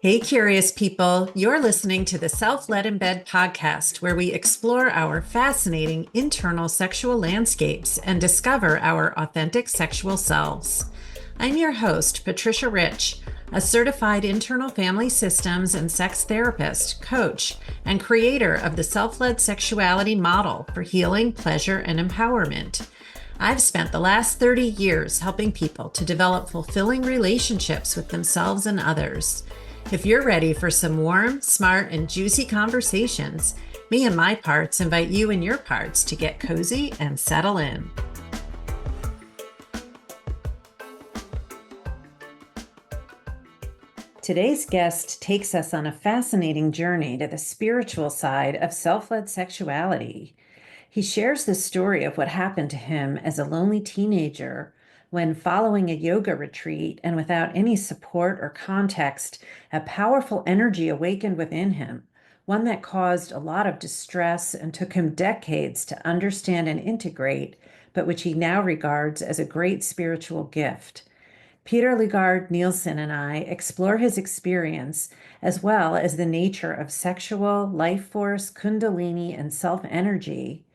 Hey, curious people, you're listening to the Self-Led in Bed podcast, where we explore our fascinating internal sexual landscapes and discover our authentic sexual selves. I'm your host, Patricia Rich, a certified internal family systems and sex therapist, coach, and creator of the Self-Led Sexuality model for healing, pleasure, and empowerment. I've spent the last 30 years helping people to develop fulfilling relationships with themselves and others. If you're ready for some warm, smart, and juicy conversations, me and my parts invite you and your parts to get cozy and settle in. Today's guest takes us on a fascinating journey to the spiritual side of self-led sexuality. He shares the story of what happened to him as a lonely teenager when, following a yoga retreat and without any support or context, a powerful energy awakened within him, one that caused a lot of distress and took him decades to understand and integrate, but which he now regards as a great spiritual gift. Peter Legard Nielsen and I explore his experience as well as the nature of sexual, life force, Kundalini, and self energy,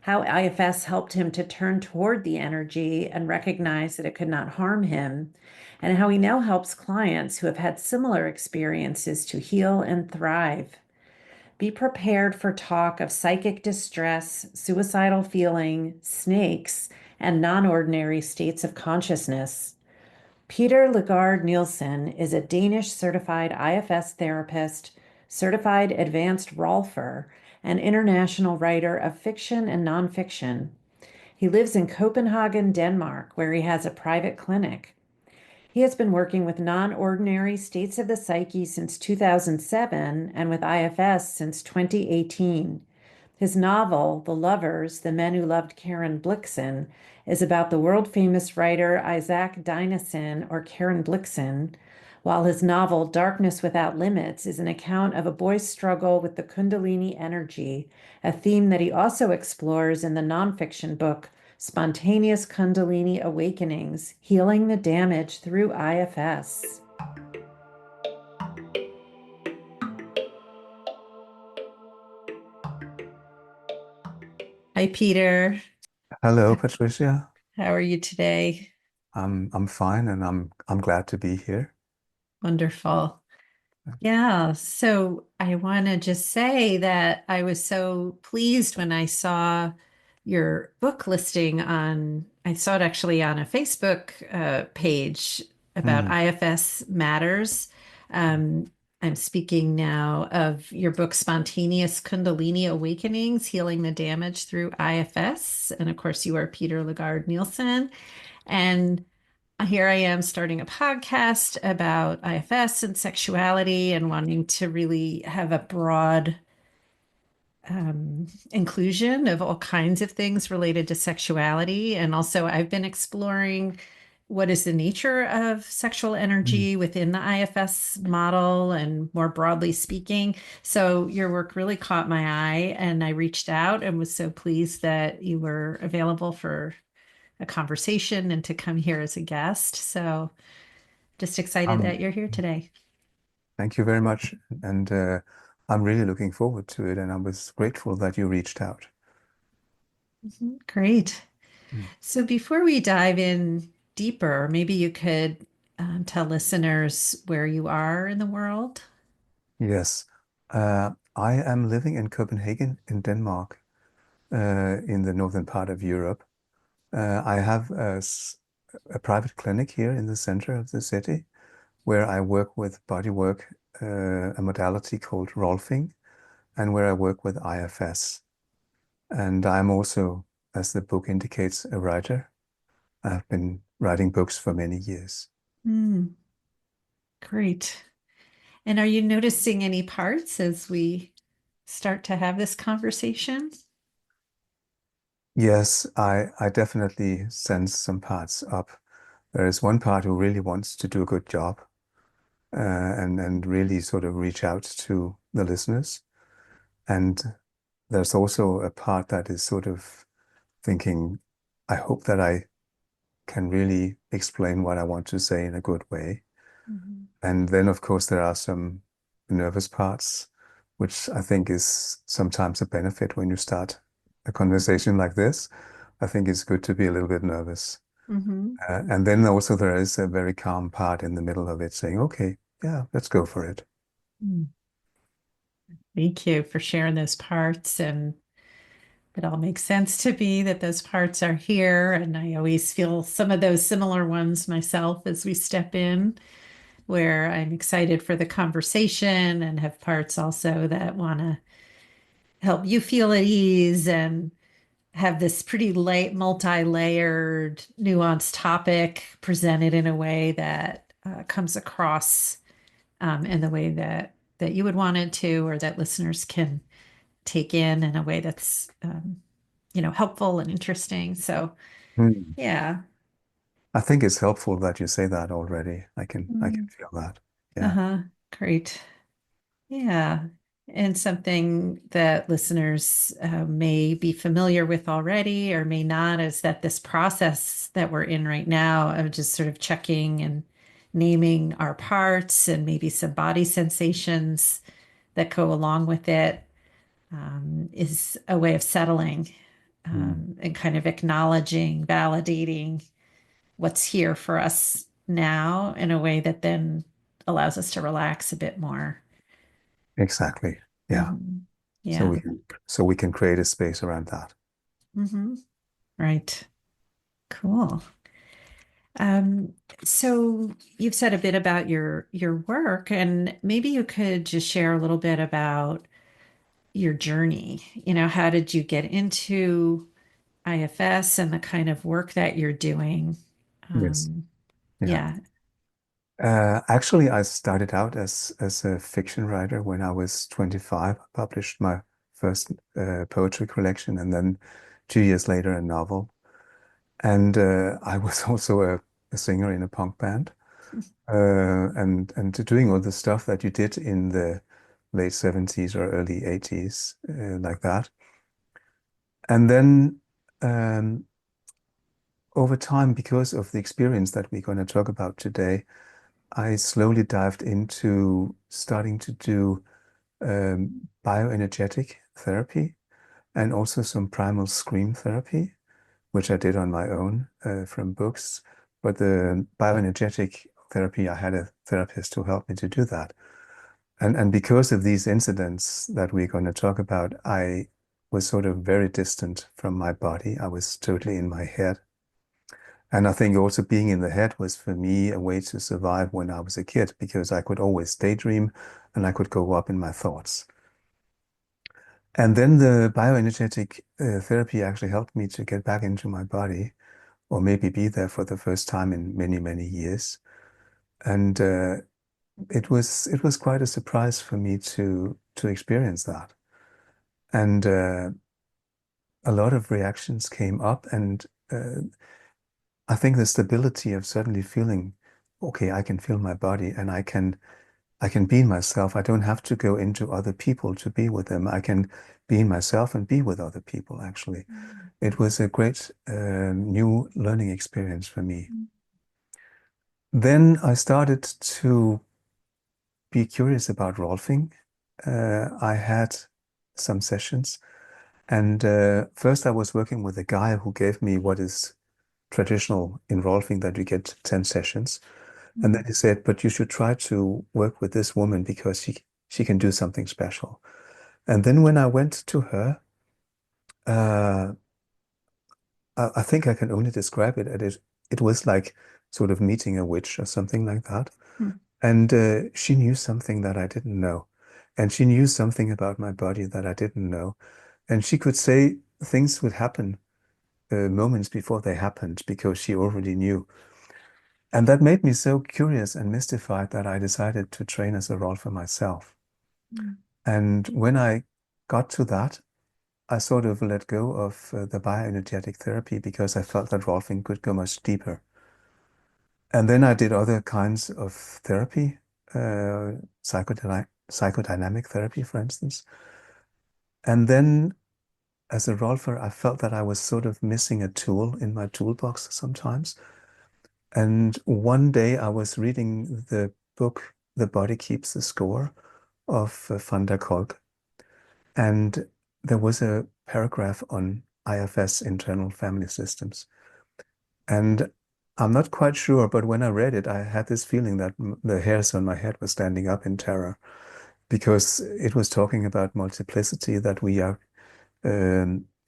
how IFS helped him to turn toward the energy and recognize that it could not harm him, and how he now helps clients who have had similar experiences to heal and thrive. Be prepared for talk of psychic distress, suicidal feeling, snakes, and non-ordinary states of consciousness. Peter Legard Nielsen is a Danish certified IFS therapist, certified advanced Rolfer, and international writer of fiction and nonfiction. He lives in Copenhagen, Denmark, where he has a private clinic. He has been working with non-ordinary states of the psyche since 2007 and with IFS since 2018. His novel, The Lovers, The Men Who Loved Karen Blixen, is about the world-famous writer Isaac Dinesen, or Karen Blixen, while his novel, Darkness Without Limits, is an account of a boy's struggle with the Kundalini energy, a theme that he also explores in the nonfiction book, Spontaneous Kundalini Awakenings, Healing the Damage Through IFS. Hi, Peter. Hello, Patricia. How are you today? I'm fine and I'm glad to be here. Wonderful. Yeah, so I want to just say that I was so pleased when I saw your book listing I saw it actually on a Facebook page about Mm. IFS Matters. Um, I'm speaking now of your book, Spontaneous Kundalini Awakenings, Healing the Damage Through IFS. And of course, you are Peter Legard Nielsen. And here I am starting a podcast about IFS and sexuality and wanting to really have a broad inclusion of all kinds of things related to sexuality. And also, I've been exploring what is the nature of sexual Mm. energy within the IFS model and more broadly speaking. So, your work really caught my eye, and I reached out and was so pleased that you were available for a conversation and to come here as a guest. So, just excited Um, that you're here today. Thank you very much. And I'm really looking forward to it. And I was grateful that you reached out. Great. Mm. So before we dive in deeper, maybe you could tell listeners where you are in the world. Yes. I am living in Copenhagen in Denmark, in the northern part of Europe. I have a private clinic here in the center of the city where I work with body work, a modality called Rolfing, and where I work with IFS. And I'm also, as the book indicates, a writer. I've been writing books for many years. Hmm, great. And are you noticing any parts as we start to have this conversation? Yes, I definitely sense some parts up. There is one part who really wants to do a good job, and really sort of reach out to the listeners. And there's also a part that is sort of thinking, I hope that I can really explain what I want to say in a good way. Mhm. And then, of course, there are some nervous parts, which I think is sometimes a benefit when you start a conversation like this. I think it's good to be a little bit nervous. Mm-hmm. And then also there is a very calm part in the middle of it saying, okay, yeah, let's go for it. Thank you for sharing those parts. And it all makes sense to me that those parts are here. And I always feel some of those similar ones myself as we step in, where I'm excited for the conversation and have parts also that want to help you feel at ease and have this pretty multi-layered, nuanced topic presented in a way that comes across in the way that you would want it to, or that listeners can take in a way that's helpful and interesting. So Hmm. yeah. I think it's helpful that you say that already. I can Mm. feel that. Yeah. Uh-huh. Great. Yeah. And something that listeners may be familiar with already or may not is that this process that we're in right now of just sort of checking and naming our parts and maybe some body sensations that go along with it is a way of settling Mm. and kind of acknowledging, validating what's here for us now in a way that then allows us to relax a bit more. Exactly. Yeah. Mhm. So Yeah. we can create a space around that. Hmm. Right. Cool. Um, so you've said a bit about your work, and maybe you could just share a little bit about your journey. How did you get into IFS and the kind of work that you're doing? Yes. Um, Yeah. yeah. Actually, I started out as a fiction writer when I was 25. I published my first poetry collection, and then 2 years later, a novel. And I was also a singer in a punk band, and doing all the stuff that you did in the late 70s or early 80s, like that. And then over time, because of the experience that we're going to talk about today, I slowly dived into starting to do bioenergetic therapy and also some primal scream therapy, which I did on my own from books. But the bioenergetic therapy, I had a therapist to help me to do that. And because of these incidents that we're going to talk about, I was sort of very distant from my body. I was totally in my head. And I think also being in the head was for me a way to survive when I was a kid because I could always daydream and I could go up in my thoughts. And then the bioenergetic therapy actually helped me to get back into my body or maybe be there for the first time in many, many years. And it was quite a surprise for me to experience that. And a lot of reactions came up, and I think the stability of suddenly feeling, okay, I can feel my body and I can be myself. I don't have to go into other people to be with them. I can be myself and be with other people, actually. It was a great new learning experience for me. Then I started to be curious about Rolfing. I had some sessions, and first I was working with a guy who gave me what is traditional in Rolfing that you get 10 sessions. And then he said, but you should try to work with this woman because she can do something special. And then when I went to her, uh, I think I can only describe it as it was like sort of meeting a witch or something like that. And she knew something that I didn't know. And she knew something about my body that I didn't know. And she could say things would happen moments before they happened because she already knew. And that made me so curious and mystified that I decided to train as a role for myself. And when I got to that, I sort of let go of the bioenergetic therapy because I felt that Rolfing could go much deeper. And then I did other kinds of therapy, psychodynamic therapy, for instance. And then as a Rolfer, I felt that I was sort of missing a tool in my toolbox sometimes. And one day I was reading the book, The Body Keeps the Score, of Van der Kolk. And there was a paragraph on IFS, internal family systems. And I'm not quite sure, but when I read it, I had this feeling that the hairs on my head were standing up in terror because it was talking about multiplicity, that we are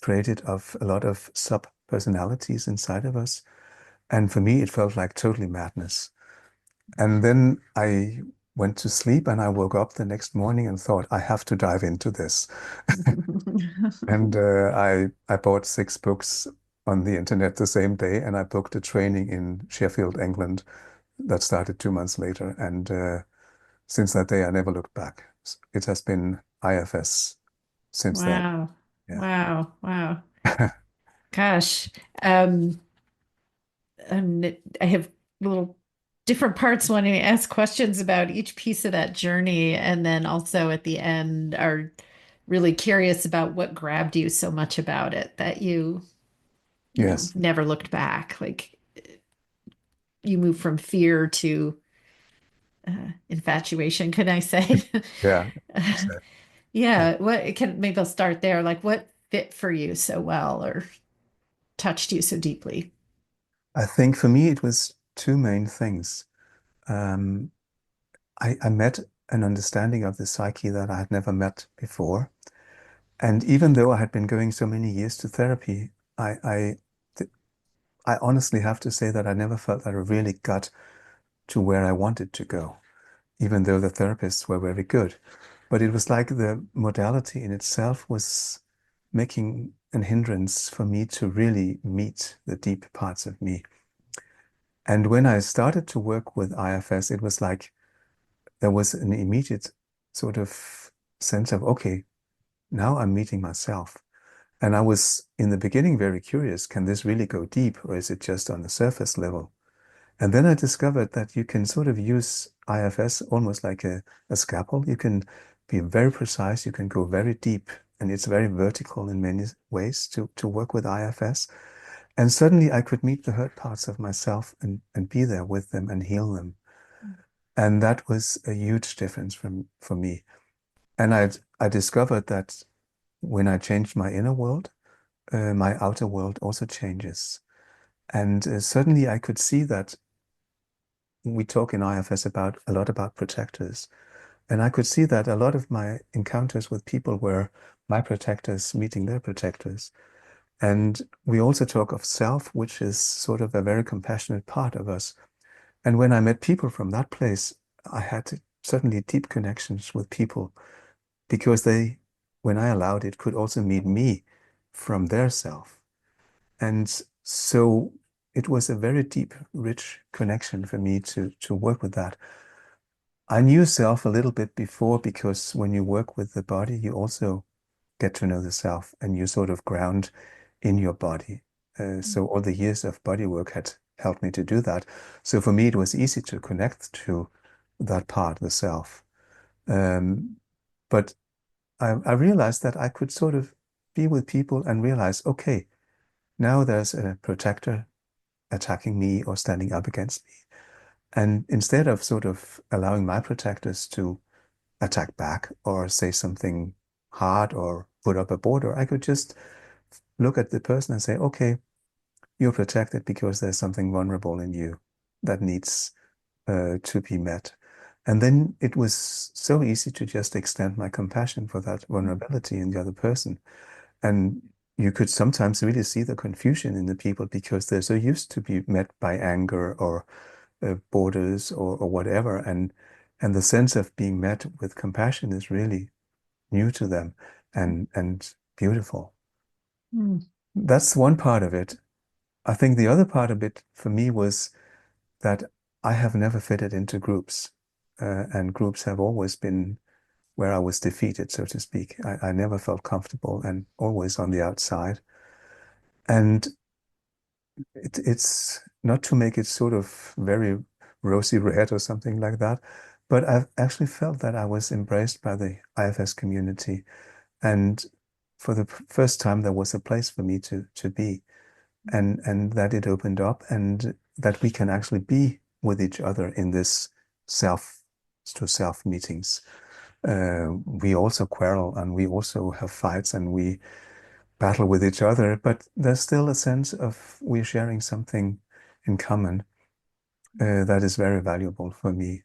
created of a lot of sub-personalities inside of us. And for me, it felt like totally madness. And then I went to sleep and I woke up the next morning and thought, I have to dive into this. And I bought 6 books on the internet the same day, and I booked a training in Sheffield, England, that started 2 months later. And since that day, I never looked back. It has been IFS since then. Wow. Yeah. Wow. Wow. Gosh. Um, I have little different parts wanting to ask questions about each piece of that journey. And then also at the end are really curious about what grabbed you so much about it that Yes. never looked back. Like you move from fear to infatuation, can I say? Yeah. So, yeah. Yeah, what can maybe I'll start there. Like what fit for you so well or touched you so deeply? I think for me, it was two main things. Um, I met an understanding of the psyche that I had never met before. And even though I had been going so many years to therapy, I honestly have to say that I never felt that I really got to where I wanted to go, even though the therapists were very good. But it was like the modality in itself was making an hindrance for me to really meet the deep parts of me. And when I started to work with IFS, it was like there was an immediate sort of sense of, okay, now I'm meeting myself. And I was in the beginning very curious, can this really go deep or is it just on the surface level? And then I discovered that you can sort of use IFS almost like a scalpel. You can be very precise, you can go very deep, and it's very vertical in many ways to work with IFS. And suddenly I could meet the hurt parts of myself and be there with them and heal them. And that was a huge difference for me. And I discovered that when I changed my inner world, my outer world also changes. And suddenly I could see that we talk in IFS about a lot about protectors. And I could see that a lot of my encounters with people were my protectors meeting their protectors. And we also talk of self, which is sort of a very compassionate part of us. And when I met people from that place, I had certainly deep connections with people because they, when I allowed it, could also meet me from their self. And so it was a very deep, rich connection for me to work with that. I knew self a little bit before because when you work with the body, you also get to know the self and you sort of ground in your body. So all the years of body work had helped me to do that. So for me, it was easy to connect to that part, the self. Um, but I realized that I could sort of be with people and realize, okay, now there's a protector attacking me or standing up against me. And instead of sort of allowing my protectors to attack back or say something hard or put up a border, I could just look at the person and say, okay, you're protected because there's something vulnerable in you that needs to be met. And then it was so easy to just extend my compassion for that vulnerability in the other person. And you could sometimes really see the confusion in the people because they're so used to be met by anger or borders or whatever. And the sense of being met with compassion is really new to them and beautiful. Mm. That's one part of it. I think the other part of it for me was that I have never fitted into groups, and groups have always been where I was defeated, so to speak. I never felt comfortable and always on the outside. And it's not to make it sort of very rosy red or something like that, but I've actually felt that I was embraced by the IFS community. And for the first time, there was a place for me to be, and that it opened up, and that we can actually be with each other in this self to self meetings. We also quarrel and we also have fights and we battle with each other, but there's still a sense of we're sharing something in common that is very valuable for me.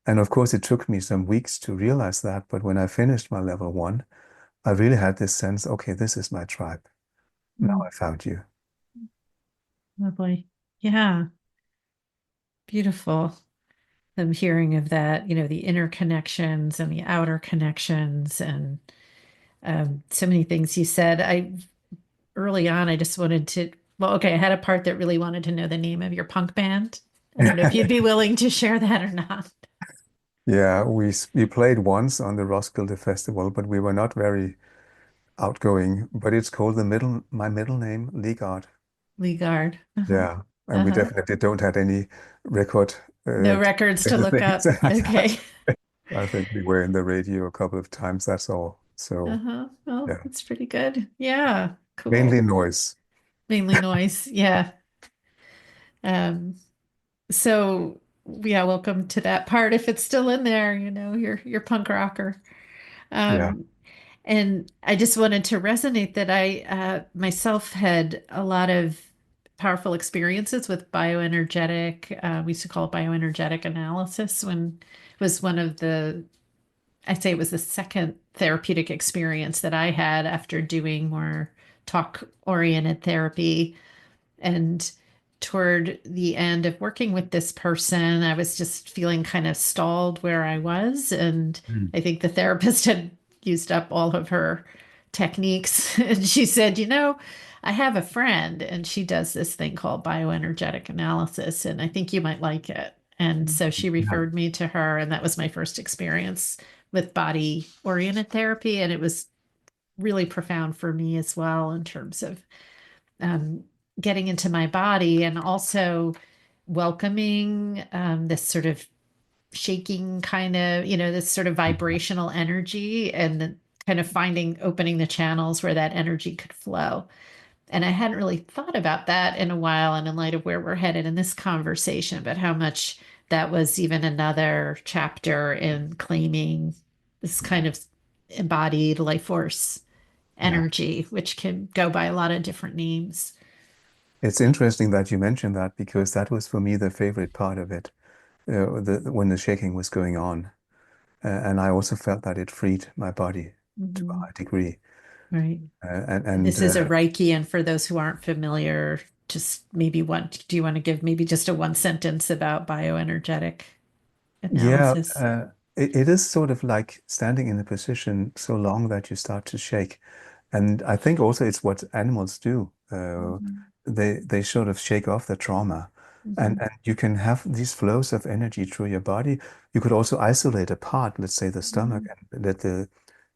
And of course, it took me some weeks to realize that, but when I finished my level 1, I really had this sense, okay, this is my tribe. Now Mm, I found you. lovely. Yeah, beautiful. I'm hearing of that, the inner connections and the outer connections and so many things you said. Early on, I just wanted to, well, okay, I had a part that really wanted to know the name of your punk band. I don't know if you'd be willing to share that or not. Yeah, we played once on the Roskilde Festival, but we were not very outgoing. But it's called my middle name, Legard. Legard. Uh-huh. Yeah, and we Uh-huh. definitely don't have any record No to records say to the look things up. like that. Okay. I think we were in the radio a couple of times, that's all. So Uh-huh. Well, yeah, that's pretty good. Yeah, mainly cool. noise. Mainly noise. Yeah. Um, so yeah, welcome to that part if it's still in there, your punk rocker. Yeah. Um, and I just wanted to resonate that I myself had a lot of powerful experiences with bioenergetic. We used to call it bioenergetic analysis when it was one of the, I'd say it was the second therapeutic experience that I had after doing more talk oriented therapy. And toward the end of working with this person, I was just feeling kind of stalled where I was. And Mm. I think the therapist had used up all of her techniques. And she said, I have a friend and she does this thing called bioenergetic analysis, and I think you might like it. And so she Yeah. referred me to her, and that was my first experience with body oriented therapy. And it was really profound for me as well in terms of um, getting into my body and also welcoming this sort of shaking kind of, this sort of vibrational energy and kind of opening the channels where that energy could flow. And I hadn't really thought about that in a while, and in light of where we're headed in this conversation, but how much that was even another chapter in claiming this kind of embodied life force Yeah. energy, which can go by a lot of different names. It's interesting that you mentioned that because that was for me the favorite part of it, when the shaking was going on. And I also felt that it freed my body to a Mhm. high degree. Right. And, And and this is a Reiki. And for those who aren't familiar, just maybe do you want to give maybe just a one sentence about bioenergetic yeah, analysis? it is sort of like standing in a position so long that you start to shake. And I think also it's what animals do. Mhm. They sort of shake off the trauma. And, Mhm. and you can have these flows of energy through your body. You could also isolate a part, let's say the stomach, Mhm. and let the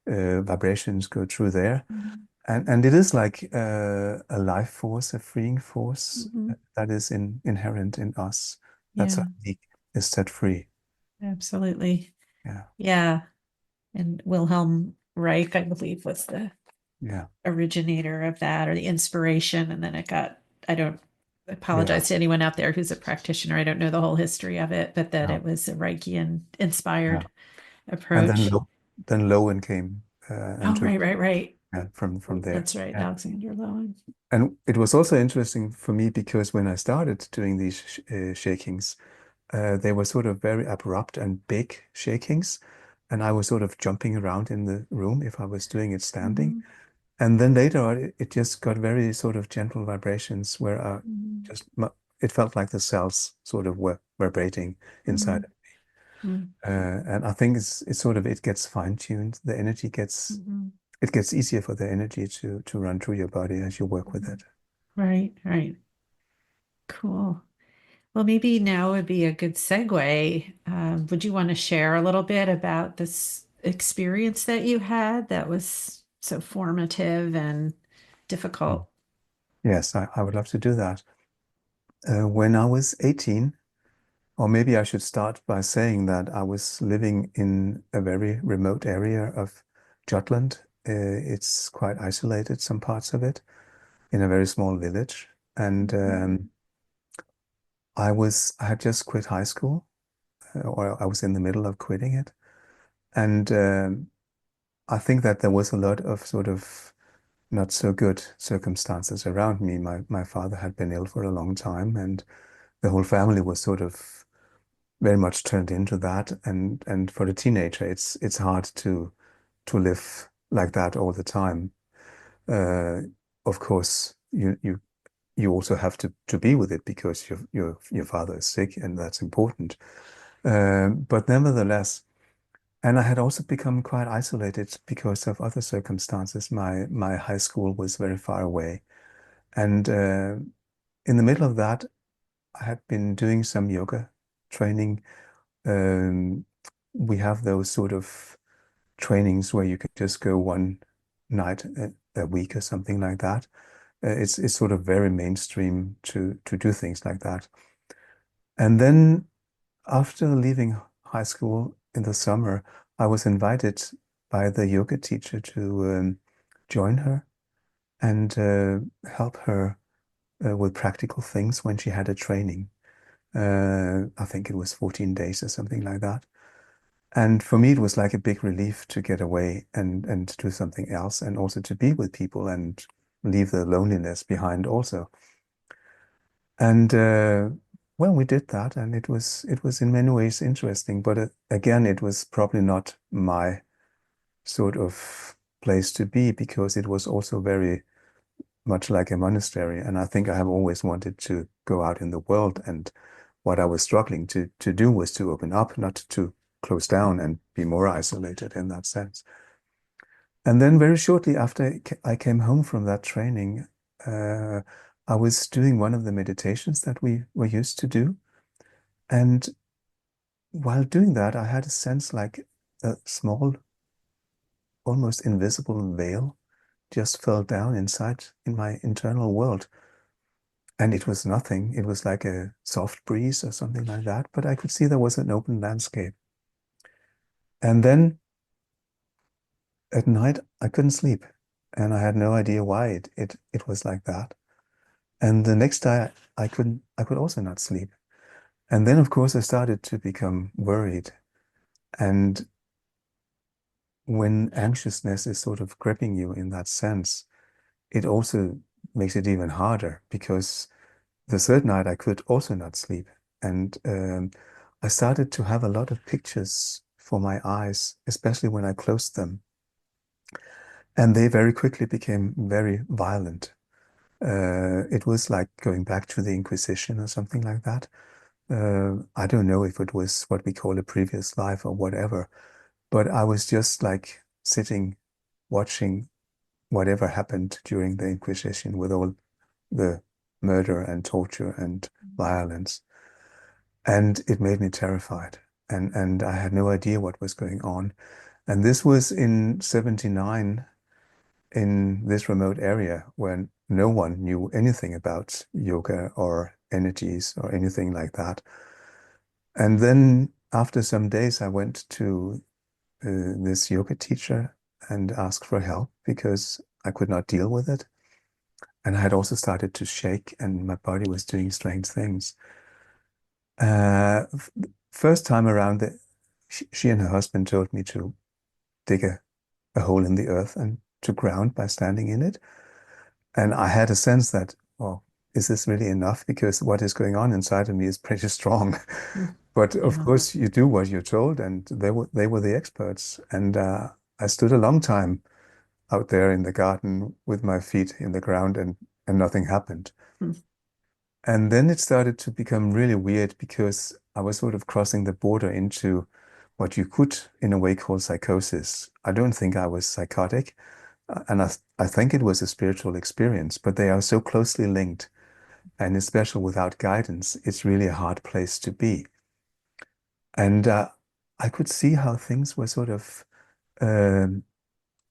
vibrations go through there. Mhm. And it is like a life force, a freeing force Mhm. that is inherent in us. That's Yeah, unique, is set free. absolutely. Yeah, Yeah. And Wilhelm Reich, I believe, was the yeah, originator of that or the inspiration. And then I don't yeah, apologize to anyone out there who's a practitioner. I don't know the whole history of it, but that yeah, it was a Reichian yeah. inspired And then approach. then Lowen came and Oh, took right, right, right. from there. That's right. Yeah. Alexander Lowen. And it was also interesting for me because when I started doing these shakings, they were sort of very abrupt and big shakings. And I was sort of jumping around in the room if I was doing it standing. Mhm. And then later on, it just got very sort of gentle vibrations where Mhm. just it felt like the cells sort of were vibrating inside. Mhm. Mhm. And I think it's sort of it gets fine-tuned. The energy gets Mhm. it gets easier for the energy to run through your body as you work with Mhm. it. Right, right. Cool. Well, maybe now would be a good segue. Would you want to share a little bit about this experience that you had that was so formative and Mm. difficult? Yes, I would love to do that. When I was 18, or maybe I should start by saying that I was living in a very remote area of Jutland. It's quite isolated, some parts of it, in a very small village. And Mhm. I had just quit high school, or I was in the middle of quitting it. And I think that there was a lot of sort of not so good circumstances around me. My father had been ill for a long time, and the whole family was sort of very much turned into that. And for a teenager, it's hard to live like that all the time. Uh, of course, you also have to be with it because your father is sick, and that's important. But nevertheless, and I had also become quite isolated because of other circumstances. My high school was very far away, and in the middle of that, I had been doing some yoga training. Um, we have those sort of trainings where you can just go one night a week or something like that. It's sort of very mainstream to do things like that. And then after leaving high school in the summer, I was invited by the yoga teacher to join her and help her with practical things when she had a training. I think it was 14 days or something like that. And for me, it was like a big relief to get away and do something else, and also to be with people and leave the loneliness behind also. And well, we did that, and it was in many ways interesting. But again, it was probably not my sort of place to be because it was also very much like a monastery. And I think I have always wanted to go out in the world. And what I was struggling to do was to open up, not to close down and be more isolated in that sense. And then very shortly after I came home from that training, uh, I was doing one of the meditations that we were used to do. And while doing that, I had a sense like a small, almost invisible veil just fell down inside in my internal world. And it was nothing. It was like a soft breeze or something like that. But I could see there was an open landscape. And then at night, I couldn't sleep. And I had no idea why it was like that. And the next day, I could also not sleep. And then, of course, I started to become worried. And when anxiousness is sort of gripping you in that sense, it also makes it even harder because the third night I could also not sleep. And I started to have a lot of pictures for my eyes, especially when I closed them. And they very quickly became very violent. It was like going back to the Inquisition or something like that. I don't know if it was what we call a previous life or whatever, but I was just like sitting, watching whatever happened during the Inquisition with all the murder and torture and violence. And it made me terrified. And I had no idea what was going on. And this was in 79 in this remote area where no one knew anything about yoga or energies or anything like that. And then after some days, I went to this yoga teacher and asked for help because I could not deal with it. And I had also started to shake and my body was doing strange things. Uh, First time around, she and her husband told me to dig a hole in the earth and to ground by standing in it. And I had a sense that, well, is this really enough? Because what is going on inside of me is pretty strong. Mm. But of Yeah. course, you do what you're told, and they were the experts. And I stood a long time out there in the garden with my feet in the ground, and nothing happened. Mm. And then it started to become really weird because I was sort of crossing the border into what you could, in a way, call psychosis. I don't think I was psychotic, and I think it was a spiritual experience, but they are so closely linked. And especially without guidance, it's really a hard place to be. And I could see how things were sort of um,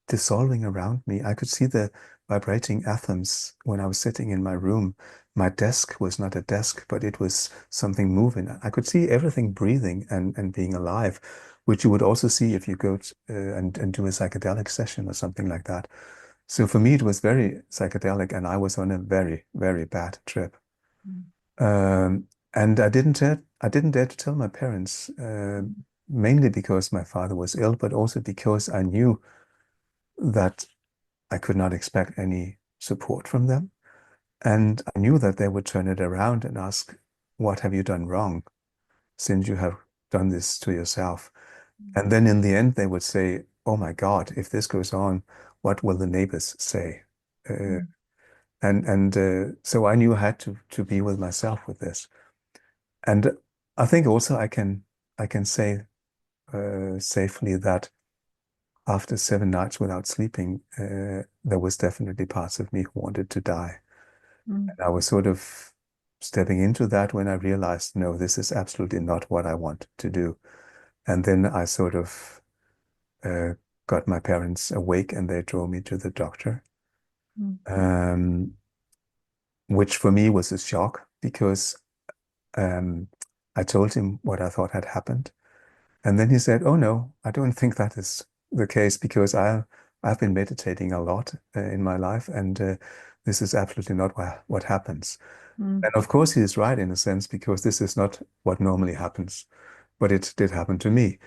dissolving around me. I could see the vibrating atoms when I was sitting in my room. My desk was not a desk, but it was something moving. I could see everything breathing and being alive, which you would also see if you go and do a psychedelic session or something like that. So for me, it was very psychedelic, and I was on a very, very bad trip. Mm. And I didn't I didn't dare to tell my parents, mainly because my father was ill, but also because I knew that I could not expect any support from them. And I knew that they would turn it around and ask, what have you done wrong since you have done this to yourself? And then in the end, they would say, oh my God, if this goes on, what will the neighbors say? Uh, Mm, and so I knew I had to be with myself with this. And I think also I can say safely that after 7 nights without sleeping, there was definitely parts of me who wanted to die. mm, And I was sort of stepping into that when I realized, no, this is absolutely not what I want to do. And then I sort of uh, got my parents awake and they drove me to the doctor, mm, um, which for me was a shock because um, I told him what I thought had happened. And then he said, "Oh no, I don't think that is the case because I've been meditating a lot in my life, and this is absolutely not what happens." mm, And of course, he is right in a sense because this is not what normally happens, but it did happen to me.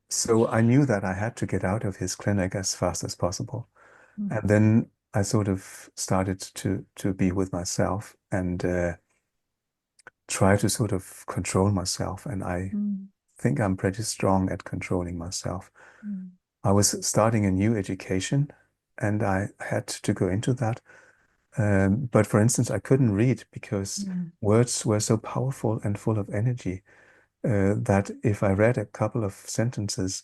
So I knew that I had to get out of his clinic as fast as possible, mm, and then I sort of started to be with myself and try to sort of control myself, and I mm, think I'm pretty strong at controlling myself. mm, I was starting a new education and I had to go into that. But for instance, I couldn't read because mm, words were so powerful and full of energy that if I read a couple of sentences,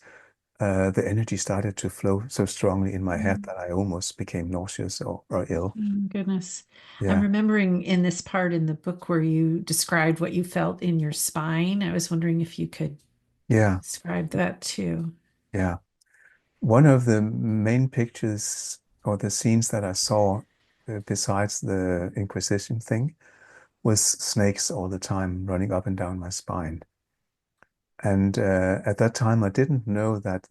the energy started to flow so strongly in my head mm. that I almost became nauseous or ill. Goodness. I'm Yeah. remembering in this part in the book where you described what you felt in your spine. I was wondering if you could Yeah. describe that too. Yeah. One of the main pictures or the scenes that I saw, besides the Inquisition thing, was snakes all the time running up and down my spine. And at that time, I didn't know that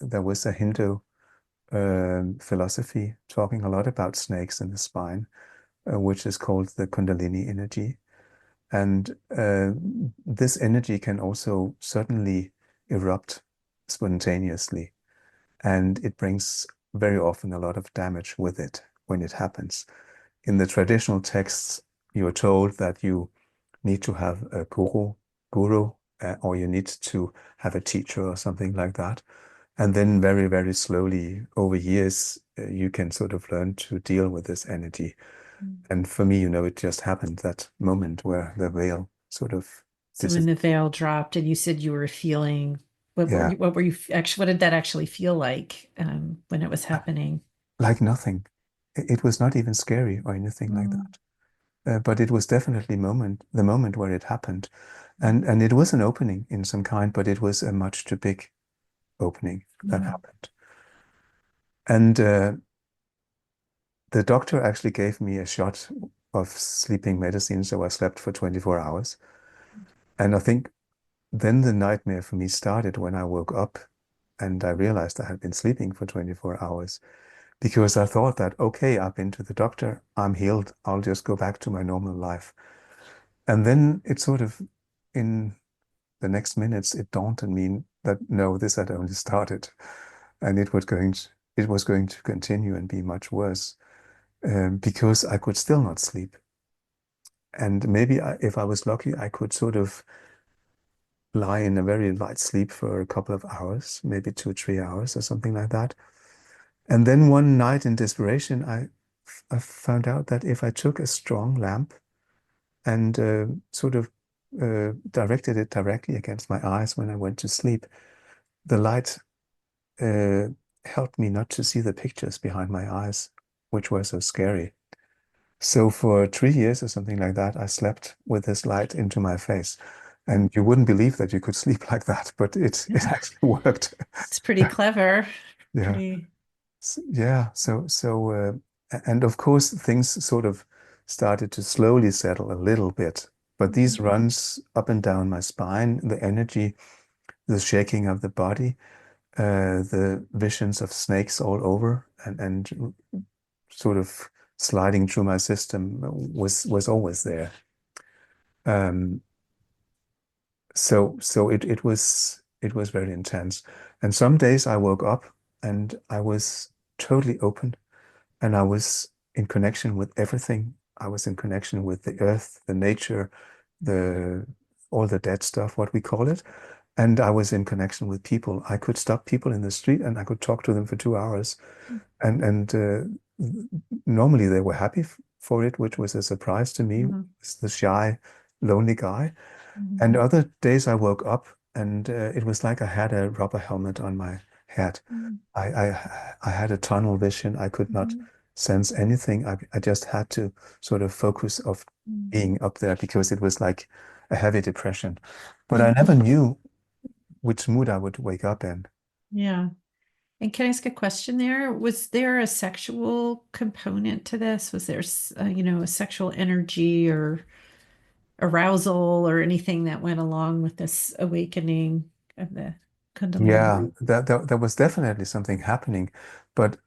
there was a Hindu philosophy talking a lot about snakes in the spine, which is called the Kundalini energy. And this energy can also certainly erupt spontaneously. And it brings very often a lot of damage with it when it happens. In the traditional texts, you're told that you need to have a guru, or you need to have a teacher or something like that. And then very, very slowly over years, you can sort of learn to deal with this energy. Mm. And for me, it just happened that moment where the veil sort of So when disappeared. the veil dropped and you said you were feeling, Yeah, what were you actually, what did that actually feel like when it was happening? like nothing. It was not even scary or anything like Mm, that. But it was definitely the moment where it happened. And it was an opening in some kind, but it was a much too big opening that mm, happened. And the doctor actually gave me a shot of sleeping medicine, so I slept for 24 hours. And I think then the nightmare for me started when I woke up and I realized I had been sleeping for 24 hours because I thought that, okay, I've been to the doctor, I'm healed, I'll just go back to my normal life. And then it sort of, in the next minutes, it dawned on me that no, this had only started, and it was going to continue and be much worse, because I could still not sleep. And maybe if I was lucky, I could sort of lie in a very light sleep for a couple of hours, maybe 2, 3 hours or something like that. And then one night in desperation, I found out that if I took a strong lamp and sort of directed it directly against my eyes when I went to sleep, the light uh, helped me not to see the pictures behind my eyes, which were so scary. So for 3 years or something like that, I slept with this light into my face. mm. And you wouldn't believe that you could sleep like that, but it actually worked. It's pretty clever. Yeah. Pretty. Yeah. And of course, things sort of started to slowly settle a little bit. But these Mm, runs up and down my spine, the energy, the shaking of the body, the visions of snakes all over and sort of sliding through my system was always there. Um, so it was very intense. And some days I woke up and I was totally open, and I was in connection with everything. I was in connection with the earth, the nature, the all the dead stuff, what we call it. And I was in connection with people. I could stop people in the street and I could talk to them for 2 hours. And normally they were happy for it, which was a surprise to me, Mhm. as the shy, lonely guy. Mhm. And other days I woke up and it was like I had a rubber helmet on my head. Mhm. I had a tunnel vision. I could not Mhm. sense anything. I just had to sort of focus of Mhm. being up there because it was like a heavy depression. But I Mhm. never knew which mood I would wake up in. Yeah. And can I ask a question there? Was there a sexual component to this? Was there, a sexual energy or arousal or anything that went along with this awakening of the Yeah, Kundalini? there was definitely something happening. But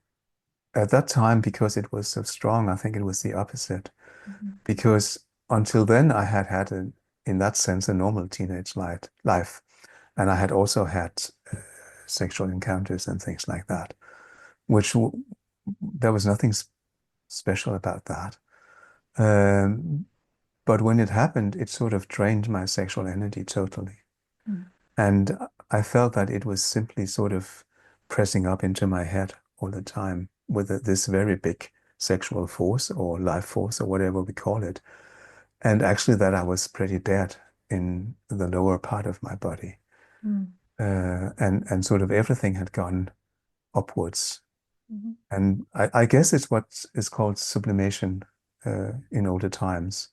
at that time, because it was so strong, I think it was the opposite. Mhm. Because until then, I had had, in that sense, a normal teenage life. And I had also had sexual encounters and things like that, which there was nothing special about that. Um, but when it happened, it sort of drained my sexual energy totally. Mhm. And I felt that it was simply sort of pressing up into my head all the time with this very big sexual force or life force or whatever we call it. And actually, that I was pretty dead in the lower part of my body. Mhm. And sort of everything had gone upwards. Mhm. And I guess it's what is called sublimation in older times.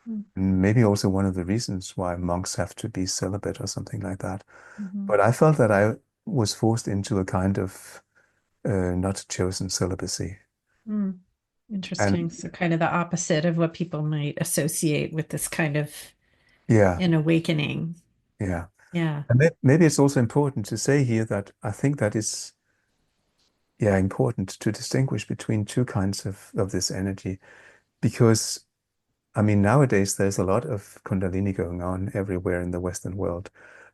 Mhm. And maybe also one of the reasons why monks have to be celibate or something like that. Mhm. But I felt that I was forced into a kind of not chosen celibacy. Mhm. Interesting. And So kind of the opposite of what people might associate with this kind of yeah, an awakening. yeah. Yeah. And maybe it's also important to say here that I think that it's, yeah, important to distinguish between two kinds of this energy. Because, I mean, nowadays there's a lot of Kundalini going on everywhere in the Western world.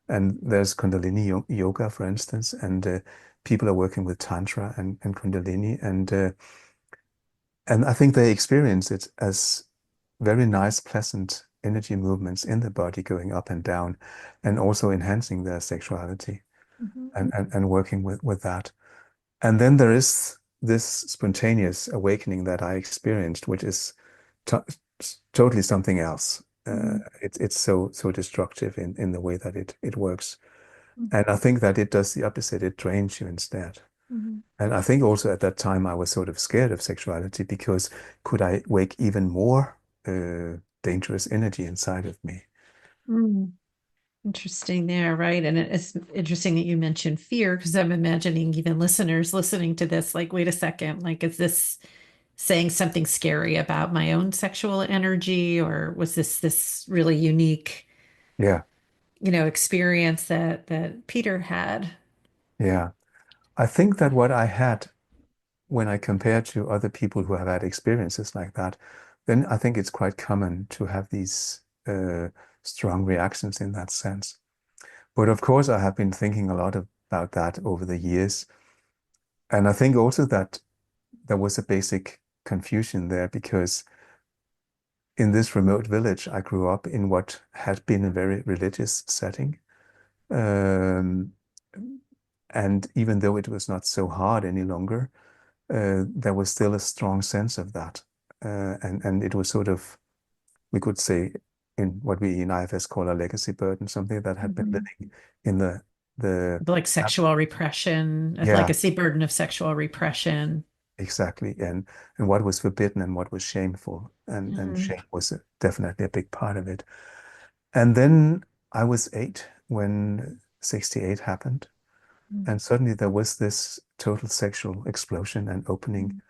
And there's Kundalini yoga, for instance, and people are working with Tantra and Kundalini. And I think they experience it as very nice, pleasant energy movements in the body going up and down, and also enhancing their sexuality Mhm. and working with that. And then there is this spontaneous awakening that I experienced, which is to totally something else. Mhm. It's so destructive in the way that it works. Mhm. And I think that it does the opposite. It drains you instead. Mhm. And I think also at that time I was sort of scared of sexuality because could I wake even more dangerous energy inside of me? Mhm. Interesting there, right? And it's interesting that you mentioned fear because I'm imagining even listeners listening to this, like, wait a second, like, is this saying something scary about my own sexual energy, or was this really unique, Yeah, experience that Peter had? yeah. I think that what I had when I compare to other people who have had experiences like that, then I think it's quite common to have these strong reactions in that sense. But of course, I have been thinking a lot about that over the years. And I think also that there was a basic confusion there because in this remote village, I grew up in what had been a very religious setting. Um, and even though it was not so hard any longer, there was still a strong sense of that. And it was sort of, we could say, in what we in IFS call a legacy burden, something that had been Mhm. living in the Like sexual repression, a yeah, legacy burden of sexual repression. exactly. And what was forbidden and what was shameful. And Mhm. shame was definitely a big part of it. And then I was 8 when 68 happened. Mhm. And suddenly there was this total sexual explosion and opening.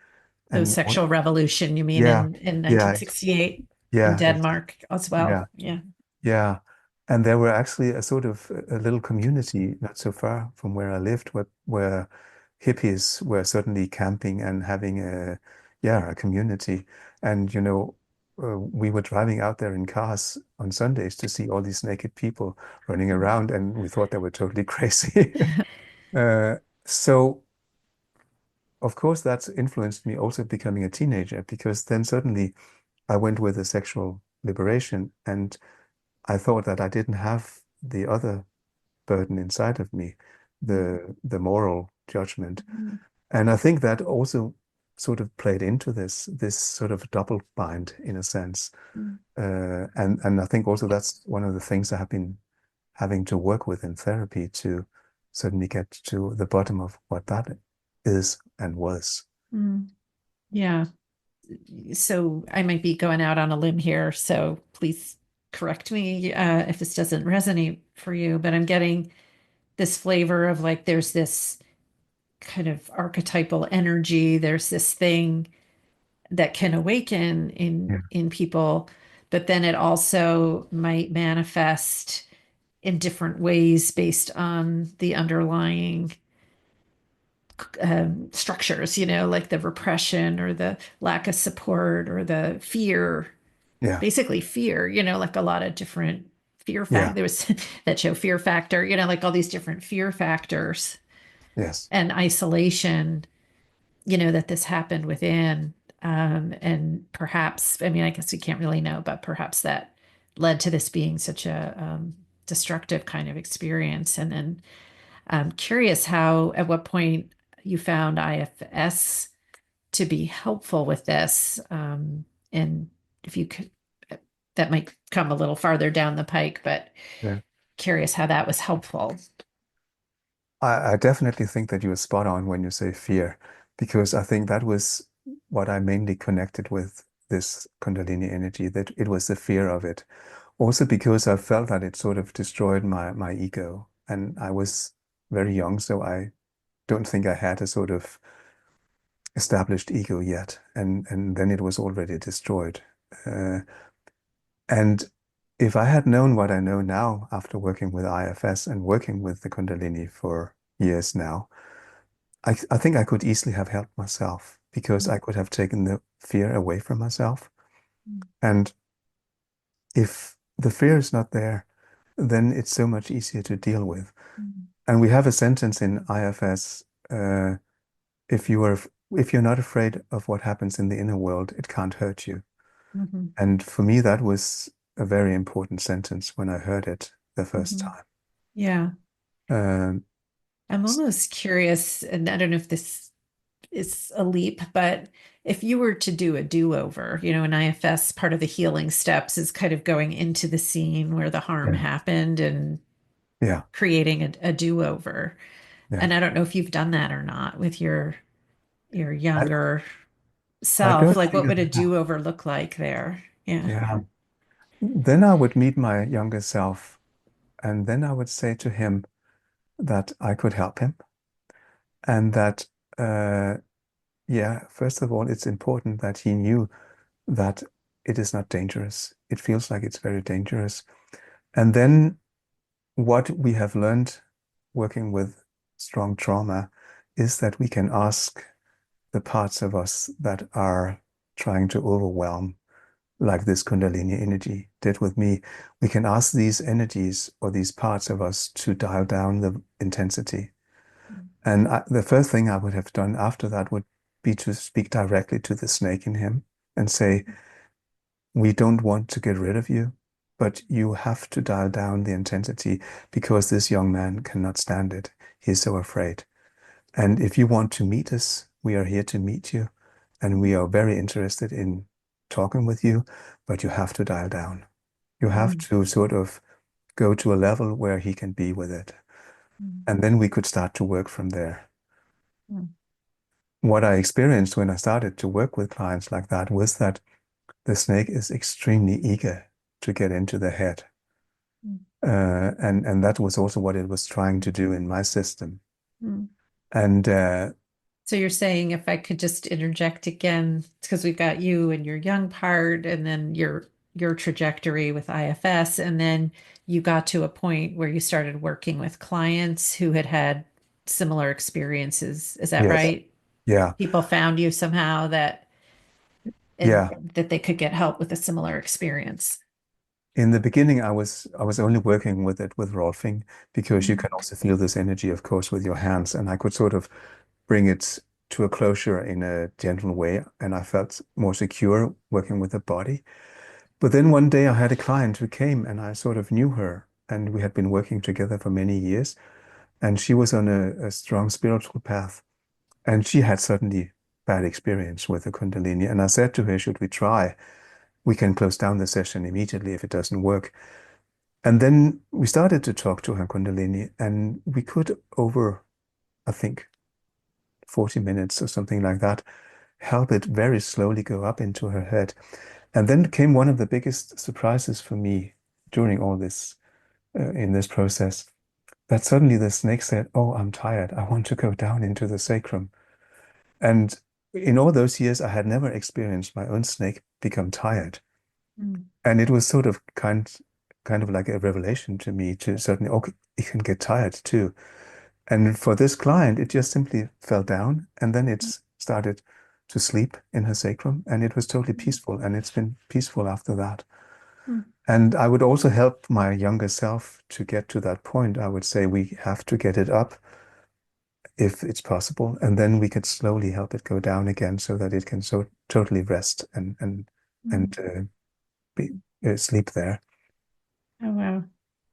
The And sexual revolution, you mean, yeah, in yeah, 1968 in yeah, Denmark as yeah, well? Yeah. yeah. And there were actually a sort of a little community not so far from where I lived where hippies were suddenly camping and having a, yeah, a community. And, we were driving out there in cars on Sundays to see all these naked people running around, and we thought they were totally crazy. Uh, so, of course, that's influenced me also becoming a teenager, because then suddenly I went with a sexual liberation, and I thought that I didn't have the other burden inside of me, the moral judgment. Mhm. And I think that also sort of played into this sort of double bind in a sense. And I think also that's one of the things I have been having to work with in therapy to certainly get to the bottom of what that is and was. Mm. Yeah. So I might be going out on a limb here, so please correct me if this doesn't resonate for you, but I'm getting this flavor of like there's this kind of archetypal energy, there's this thing that can awaken Yeah. in people, but then it also might manifest in different ways based on the underlying structures, like the repression or the lack of support or the fear, Yeah. basically fear, like a lot of different fear Yeah. fact. There was that show Fear Factor, like all these different fear factors Yes. and isolation, that this happened within. And perhaps, I mean, I guess we can't really know, but perhaps that led to this being such a destructive kind of experience. And then I'm curious how, at what point you found IFS to be helpful with this. And if you could, that might come a little farther down the pike, but Yeah. curious how that was helpful. I definitely think that you are spot on when you say fear, because I think that was what I mainly connected with this Kundalini energy, that it was the fear of it. Also because I felt that it sort of destroyed my ego. And I was very young, so I don't think I had a sort of established ego yet. And then it was already destroyed. Uh, and if I had known what I know now after working with IFS and working with the Kundalini for years now, I think I could easily have helped myself, because I could have taken the fear away from myself. And if the fear is not there, then it's so much easier to deal with. And we have a sentence in IFS, if you are if you're not afraid of what happens in the inner world, it can't hurt you. Mhm. And for me, that was a very important sentence when I heard it the first Mhm. time. Yeah. Um, I'm almost curious, and I don't know if this is a leap, but if you were to do a do-over, an IFS, part of the healing steps is kind of going into the scene where the harm yeah, happened and yeah, creating a do-over. yeah. And I don't know if you've done that or not with your I, younger I self. don't Like think what would a I have. do-over look like there? Yeah. Yeah. Then I would meet my younger self, and then I would say to him that I could help him, and that, yeah, first of all, it's important that he knew that it is not dangerous. It feels like it's very dangerous. And then what we have learned working with strong trauma is that we can ask the parts of us that are trying to overwhelm, like this Kundalini energy did with me. We can ask these energies or these parts of us to dial down the intensity. And the first thing I would have done after that would be to speak directly to the snake in him and say, we don't want to get rid of you, but you have to dial down the intensity, because this young man cannot stand it. He's so afraid. And if you want to meet us, we are here to meet you. And we are very interested in talking with you, but you have to dial down. You have Mm, to sort of go to a level where he can be with it. mm, And then we could start to work from there. mm, What I experienced when I started to work with clients like that was that the snake is extremely eager to get into the head. mm, And that was also what it was trying to do in my system. mm. And So you're saying, if I could just interject again, because we've got you and your young part, and then your trajectory with IFS, and then you got to a point where you started working with clients who had had similar experiences. Is that yes, right? yeah, People found you somehow that and Yeah. that they could get help with a similar experience. In the beginning, I was only working with it with Rolfing because you Mm, can also feel this energy, of course, with your hands, and I could sort of bring it to a closure in a gentle way, and I felt more secure working with the body. But then one day I had a client who came, and I sort of knew her, and we had been working together for many years, and she was on a strong spiritual path, and she had suddenly bad experience with the Kundalini, and I said to her, "Should we try? We can close down the session immediately if it doesn't work." And then we started to talk to her Kundalini, and we could, over, I think, 40 minutes or something like that, help it very slowly go up into her head. And then came one of the biggest surprises for me during all this, in this process, that suddenly the snake said, "Oh, I'm tired. I want to go down into the sacrum." And in all those years, I had never experienced my own snake become tired. mm, And it was sort of kind of like a revelation to me to suddenly, okay, it can get tired too. And for this client, it just simply fell down and then it started to sleep in her sacrum and it was totally mm, peaceful. And it's been peaceful after that. mm, And I would also help my younger self to get to that point. I would say we have to get it up if it's possible, and then we could slowly help it go down again so that it can so totally rest and mm. be sleep there. Oh, wow.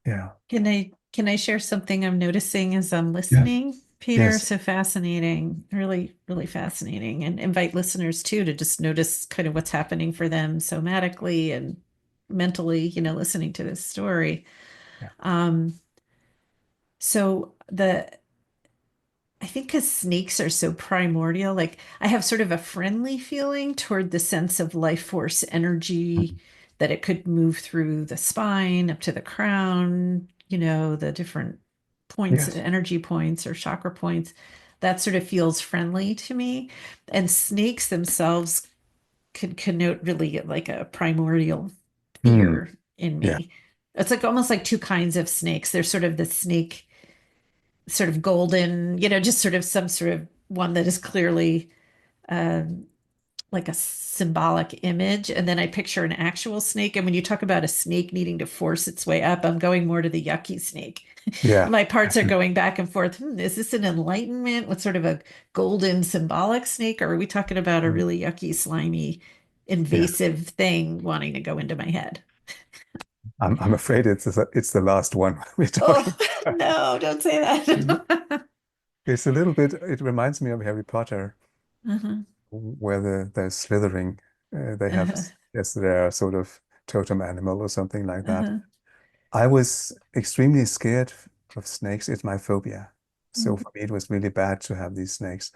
Yeah. Can I share something I'm noticing as I'm Yes. listening, Peter? Yes. So fascinating, really, really fascinating, and invite listeners too to just notice kind of what's happening for them somatically and mentally, listening to this story. Yeah. Um, so I think because snakes are so primordial, like I have sort of a friendly feeling toward the sense of life force energy that it could move through the spine up to the crown, the different points, Yes. energy points or chakra points. That sort of feels friendly to me. And snakes themselves could connote really like a primordial Mm. fear in Yeah. me. It's like almost like two kinds of snakes. There's sort of the snake sort of golden, just sort of some sort of one that is clearly um, like a symbolic image. And then I picture an actual snake. And when you talk about a snake needing to force its way up, I'm going more to the yucky snake. Yeah. My parts are going back and forth. Is this an enlightenment? What sort of a golden symbolic snake? Or are we talking about a Mm. really yucky, slimy, Yeah. invasive thing wanting to go into my head? I'm afraid it's the last one we're talking Oh, about. no, don't say that. It's a little bit, it reminds me of Harry Potter, Uh-huh, where they're slithering. They have, uh-huh, yes, their sort of totem animal or something like that. uh-huh. I was extremely scared of snakes. It's my phobia. So Mm, for me, it was really bad to have these snakes.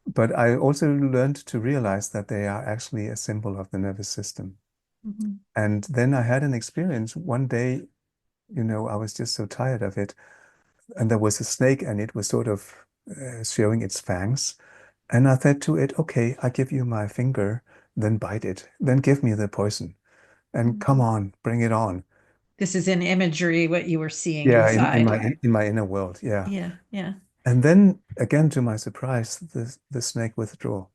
But I also learned to realize that they are actually a symbol of the nervous system. mhm, And then I had an experience one day, I was just so tired of it. And there was a snake and it was sort of showing its fangs. And I said to it, okay, I give you my finger, then bite it, then give me the poison. And come mhm. on, bring it on. This is in imagery, what you were seeing Yeah, in inside. my inner world, yeah. Yeah, yeah. And then again, to my surprise, the snake withdrew.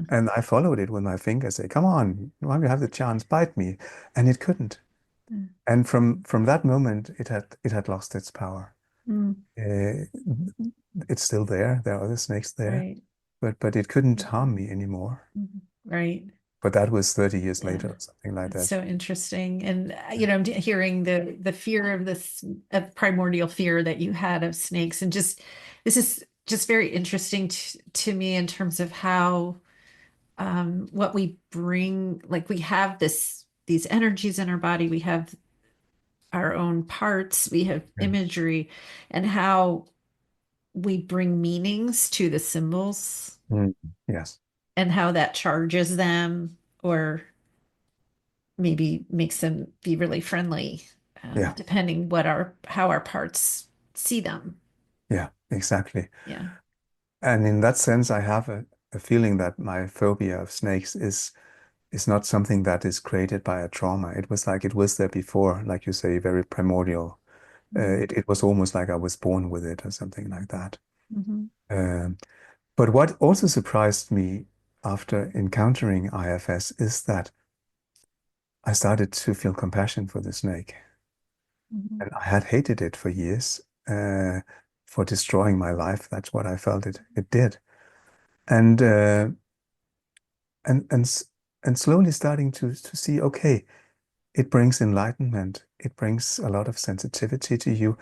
And I followed it with my finger, say, come on, while you have the chance, bite me. And it couldn't. Mm, And from that moment, it had lost its power. mm, Uh, it's still there. There are other snakes there, right. but it couldn't harm me anymore. Mhm, right. But that was 30 years Yeah. later or something like It's that. so interesting. And I'm hearing the fear of this of primordial fear that you had of snakes. And just this is just very interesting to me in terms of how what we bring, like we have these energies in our body, we have our own parts, we have Yeah. imagery, and how we bring meanings to the symbols Mm. Yes. and how that charges them or maybe makes them be really friendly, Yeah. depending how our parts see them. Yeah, exactly. Yeah. And in that sense, I have a feeling that my phobia of snakes is not something that is created by a trauma. It was like it was there before, like you say, very primordial. Mm-hmm. It was almost like I was born with it or something like that. Mm-hmm. Um, but what also surprised me, after encountering IFS is that I started to feel compassion for the snake. Mhm. And I had hated it for years, for destroying my life. That's what I felt it did. And and and s- and slowly starting to see, okay, it brings enlightenment. It brings a lot of sensitivity to you.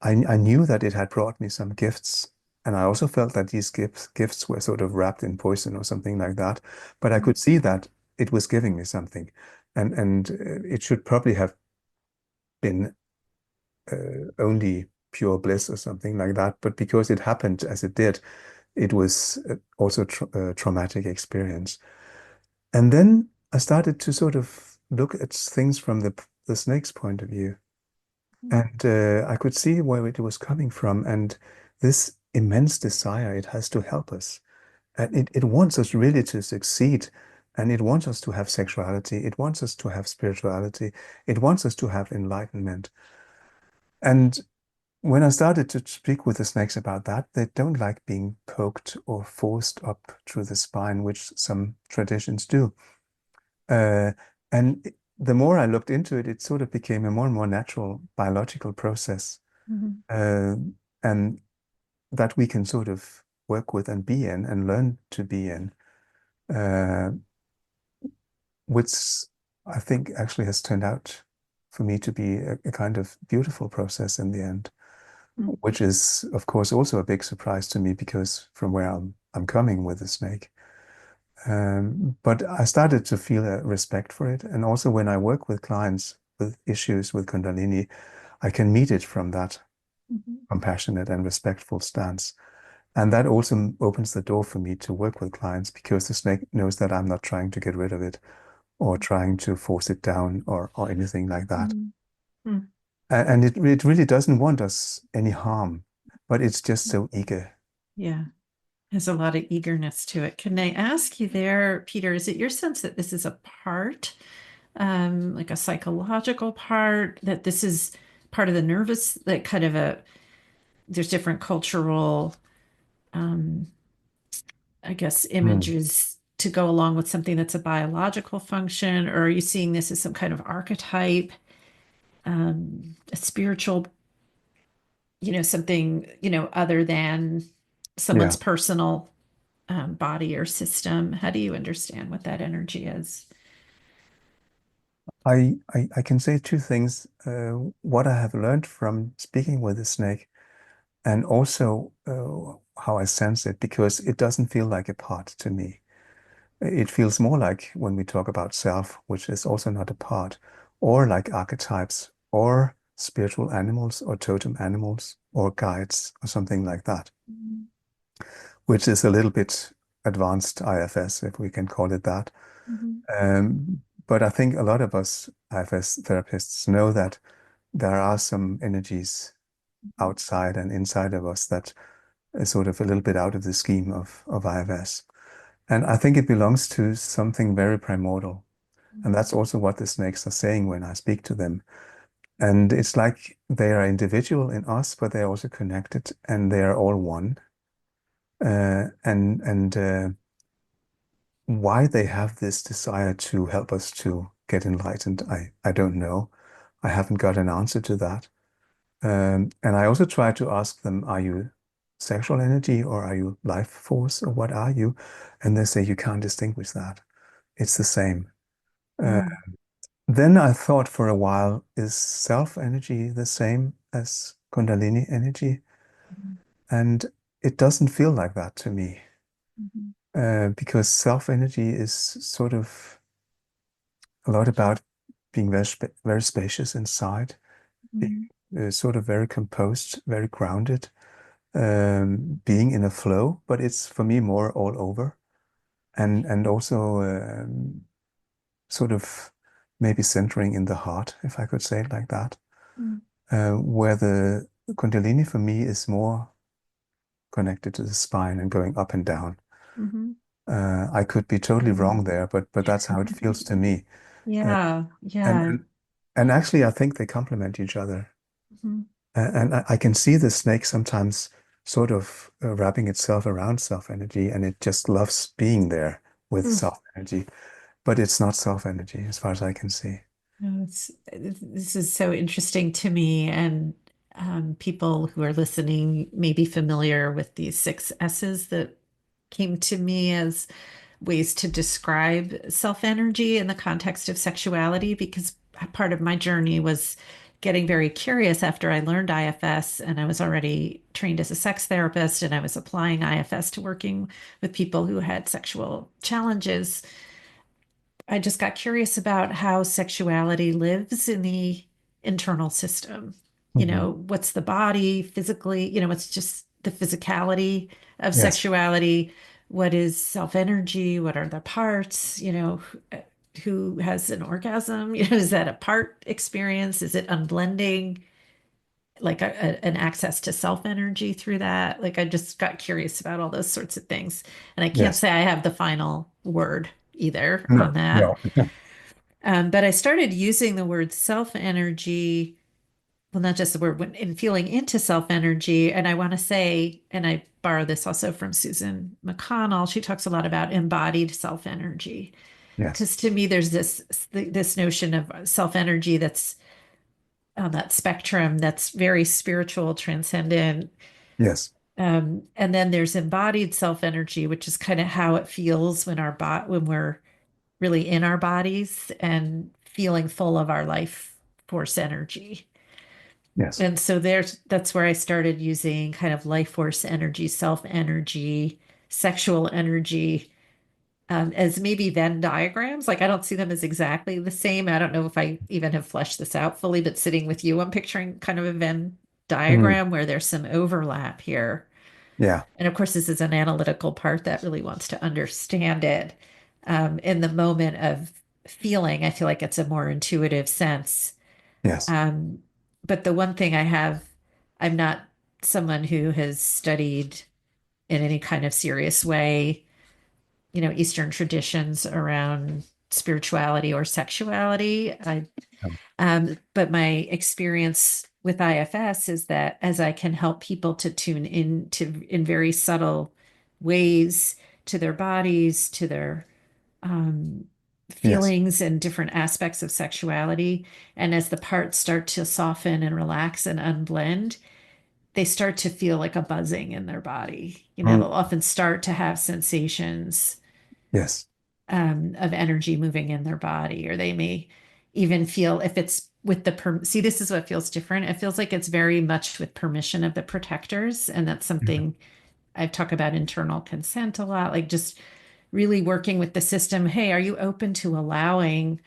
I knew that it had brought me some gifts, and I also felt that these gifts were sort of wrapped in poison or something like that. But I could see that it was giving me something, and it should probably have been only pure bliss or something like that. But because it happened as it did, it was also a traumatic experience. And then I started to sort of look at things from the snake's point of view. And I could see where it was coming from and this immense desire it has to help us. And it wants us really to succeed. And it wants us to have sexuality. It wants us to have spirituality. It wants us to have enlightenment. And when I started to speak with the snakes about that, they don't like being poked or forced up through the spine, which some traditions do. Uh, and the more I looked into it, it sort of became a more and more natural biological process, Mhm. uh, and that we can sort of work with and be in and learn to be in, uh, which I think actually has turned out for me to be a kind of beautiful process in the end, Mhm. which is, of course, also a big surprise to me because from where I'm coming with the snake. But I started to feel a respect for it. And also when I work with clients with issues with Kundalini, I can meet it from that Mhm. compassionate and respectful stance. And that also opens the door for me to work with clients because the snake knows that I'm not trying to get rid of it or trying to force it down or anything like that. Mhm. Mhm. And it really doesn't want us any harm, but it's just so eager. Yeah. There's a lot of eagerness to it. Can I ask you there, Peter, is it your sense that this is a part, like a psychological part, that this is part of the nervous, that kind of there's different cultural, um, I guess, Hmm. images to go along with something that's a biological function, or are you seeing this as some kind of archetype, a spiritual, something, other than someone's Yeah. personal body or system? How do you understand what that energy is? I can say two things. What I have learned from speaking with the snake, and also how I sense it, because it doesn't feel like a part to me. It feels more like when we talk about self, which is also not a part, or like archetypes, or spiritual animals, or totem animals, or guides, or something like that, Mhm. which is a little bit advanced IFS, if we can call it that. Mhm. But I think a lot of us IFS therapists know that there are some energies outside and inside of us that is sort of a little bit out of the scheme of IFS. And I think it belongs to something very primordial. And Mhm. that's also what the snakes are saying when I speak to them. And it's like they are individual in us, but they're also connected and they are all one. And why they have this desire to help us to get enlightened, I don't know. I haven't got an answer to that. And I also try to ask them, are you sexual energy or are you life force or what are you? And they say you can't distinguish that. It's the same. Uh, Mm. then I thought for a while, is self energy the same as Kundalini energy? And it doesn't feel like that to me, Mhm. because self energy is sort of a lot about being very spacious inside, being Mhm. sort of very composed, very grounded, being in a flow, but it's for me more all over and also sort of maybe centering in the heart, if I could say it like that, Mhm. where the Kundalini for me is more connected to the spine and going up and down. Mhm. I could be totally Mhm. wrong there, but that's how it feels to me. Uh, Yeah, and, yeah. and and actually, I think they complement each other. Mhm. And I can see the snake sometimes sort of wrapping itself around self energy, and it just loves being there with Mm. self energy, but it's not self energy as far as I can see. No, this is so interesting to me, and people who are listening may be familiar with these six S's that came to me as ways to describe self-energy in the context of sexuality, because part of my journey was getting very curious after I learned IFS, and I was already trained as a sex therapist, and I was applying IFS to working with people who had sexual challenges. I just got curious about how sexuality lives in the internal system. Hmm. What's the body physically? What's just the physicality of Yes, sexuality? What is self energy? What are the parts? Who has an orgasm? Is that a part experience? Is it unblending? Like an access to self energy through that? Like, I just got curious about all those sorts of things. And I can't yes. say I have the final word either on No, that. no. But I started using the word self energy, well, not just the word, in feeling into self energy. And I want to say, and I borrow this also from Susan McConnell, she talks a lot about embodied self energy. Yes, Because to me, there's this notion of self energy that's on that spectrum that's very spiritual, transcendent. yes, And then there's embodied self energy, which is kind of how it feels when we're really in our bodies and feeling full of our life force energy. yes. And so that's where I started using kind of life force energy, self energy, sexual energy, as maybe Venn diagrams. Like, I don't see them as exactly the same. I don't know if I even have fleshed this out fully, but sitting with you, I'm picturing kind of a Venn Mm, diagram where there's some overlap here. yeah, And of course, this is an analytical part that really wants to understand it. In the moment of feeling, I feel like it's a more intuitive sense. yes. Um, but the one thing I'm not someone who has studied in any kind of serious way, Eastern traditions around spirituality or sexuality. But my experience with IFS is that as I can help people to tune in very subtle ways to their bodies, to their um, Yes. feelings and different aspects of sexuality, and as the parts start to soften and relax and unblend, they start to feel like a buzzing in their body. Mm, They'll often start to have sensations yes. of energy moving in their body, or they may even feel if it's with see, this is what feels different. It feels like it's very much with permission of the protectors. And that's something I've talked about internal consent a lot, like just really working with the system. Hey, are you open to allowing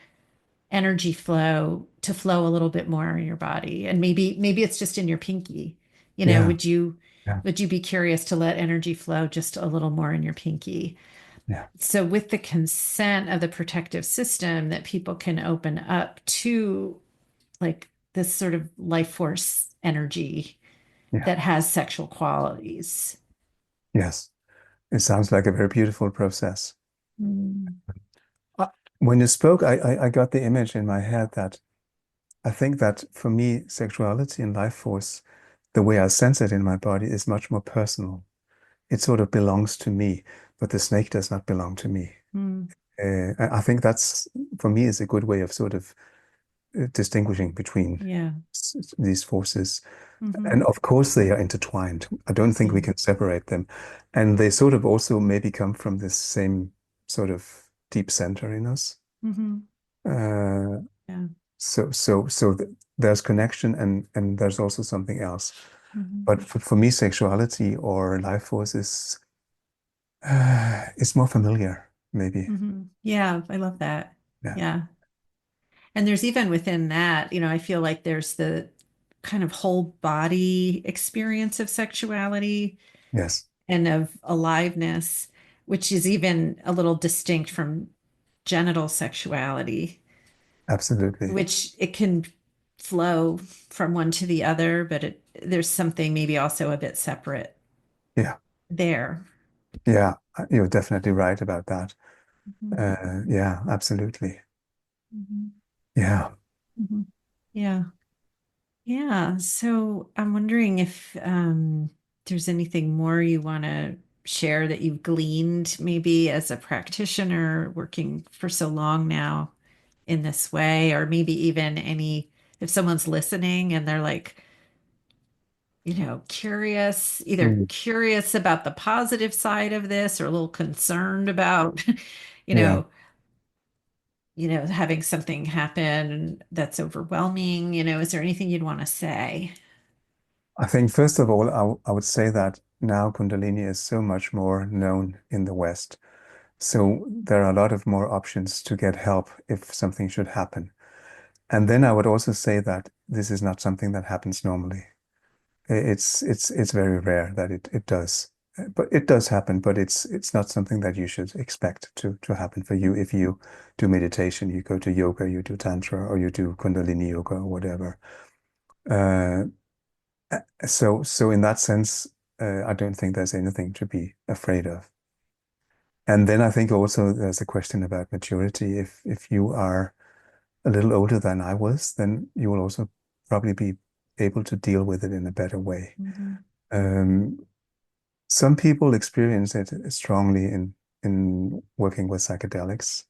energy flow to flow a little bit more in your body? And maybe it's just in your pinky. Yeah, Would you yeah, be curious to let energy flow just a little more in your pinky? yeah, So with the consent of the protective system, that people can open up to like this sort of life force energy yeah. that has sexual qualities. Yes. It sounds like a very beautiful process. Mm. Uh, When you spoke, I got the image in my head that I think that for me, sexuality and life force, the way I sense it in my body is much more personal. It sort of belongs to me, but the snake does not belong to me. Mm. I think that's, for me, is a good way of sort of distinguishing between Yeah. these forces. Hmm. And of course, they are intertwined. I don't think we Yeah. can separate them. And they sort of also maybe come from this same sort of deep center in us. Hmm. Uh, Yeah. so there's connection and there's also something else. Hmm. But for me, sexuality or life force is more familiar, maybe. Hmm. Yeah, I love that. Yeah. Yeah. And there's even within that, I feel like there's the kind of whole body experience of sexuality Yes, and of aliveness, which is even a little distinct from genital sexuality, absolutely. which it can flow from one to the other, but there's something maybe also a bit separate Yeah. there. Yeah. You're definitely right about that. Mhm. Yeah, absolutely. Mhm. Yeah. Mhm. Yeah. Yeah. So I'm wondering if there's anything more you want to share that you've gleaned maybe as a practitioner working for so long now in this way, or maybe even any, if someone's listening and they're like, curious, either Mm. curious about the positive side of this or a little concerned about, you Yeah. know, having something happen that's overwhelming, is there anything you'd want to say? I think, first of all, I would say that now Kundalini is so much more known in the West. So there are a lot of more options to get help if something should happen. And then I would also say that this is not something that happens normally. It's very rare that it does. But it does happen, but it's not something that you should expect to happen for you if you do meditation, you go to yoga, you do tantra, or you do Kundalini yoga or whatever. Uh, so in that sense, I don't think there's anything to be afraid of. And then I think also there's a question about maturity. If you are a little older than I was, then you will also probably be able to deal with it in a better way. Mhm. Um, some people experience it strongly in working with psychedelics.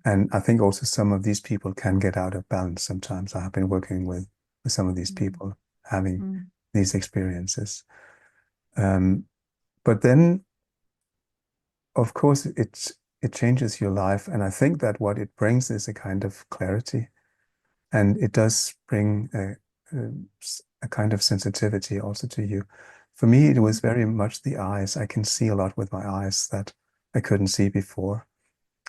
And I think also some of these people can get out of balance sometimes. I have been working with some of these Mhm. people having Mhm. these experiences. Um, but then, of course, it changes your life. And I think that what it brings is a kind of clarity. And it does bring a kind of sensitivity also to you. For me, it was Mhm. very much the eyes. I can see a lot with my eyes that I couldn't see before.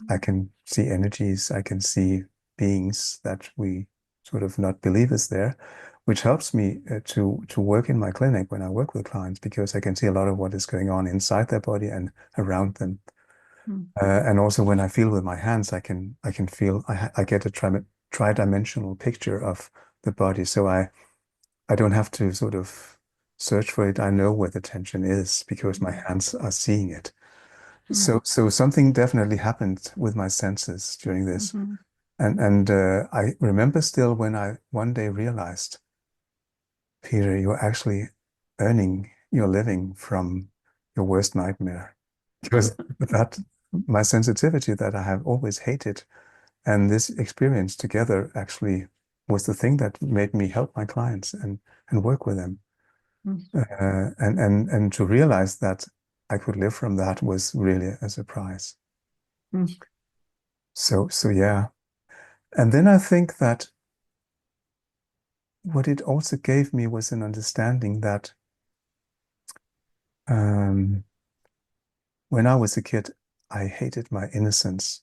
I can see energies. I can see beings that we sort of not believe is there, which helps me to work in my clinic when I work with clients because I can see a lot of what is going on inside their body and around them. Mhm. And also when I feel with my hands, I can feel I get a tridimensional picture of the body. So I don't have to sort of search for it. I know where the tension is because my Mhm. hands are seeing it. Mhm. So something definitely happened with my senses during this. Mhm. And I remember still when I one day realized, Peter, you're actually earning your living from your worst nightmare. Because that my sensitivity that I have always hated and this experience together actually was the thing that made me help my clients and work with them. And to realize that I could live from that was really a surprise. Mhm. So yeah. And then I think that what it also gave me was an understanding that um, when I was a kid, I hated my innocence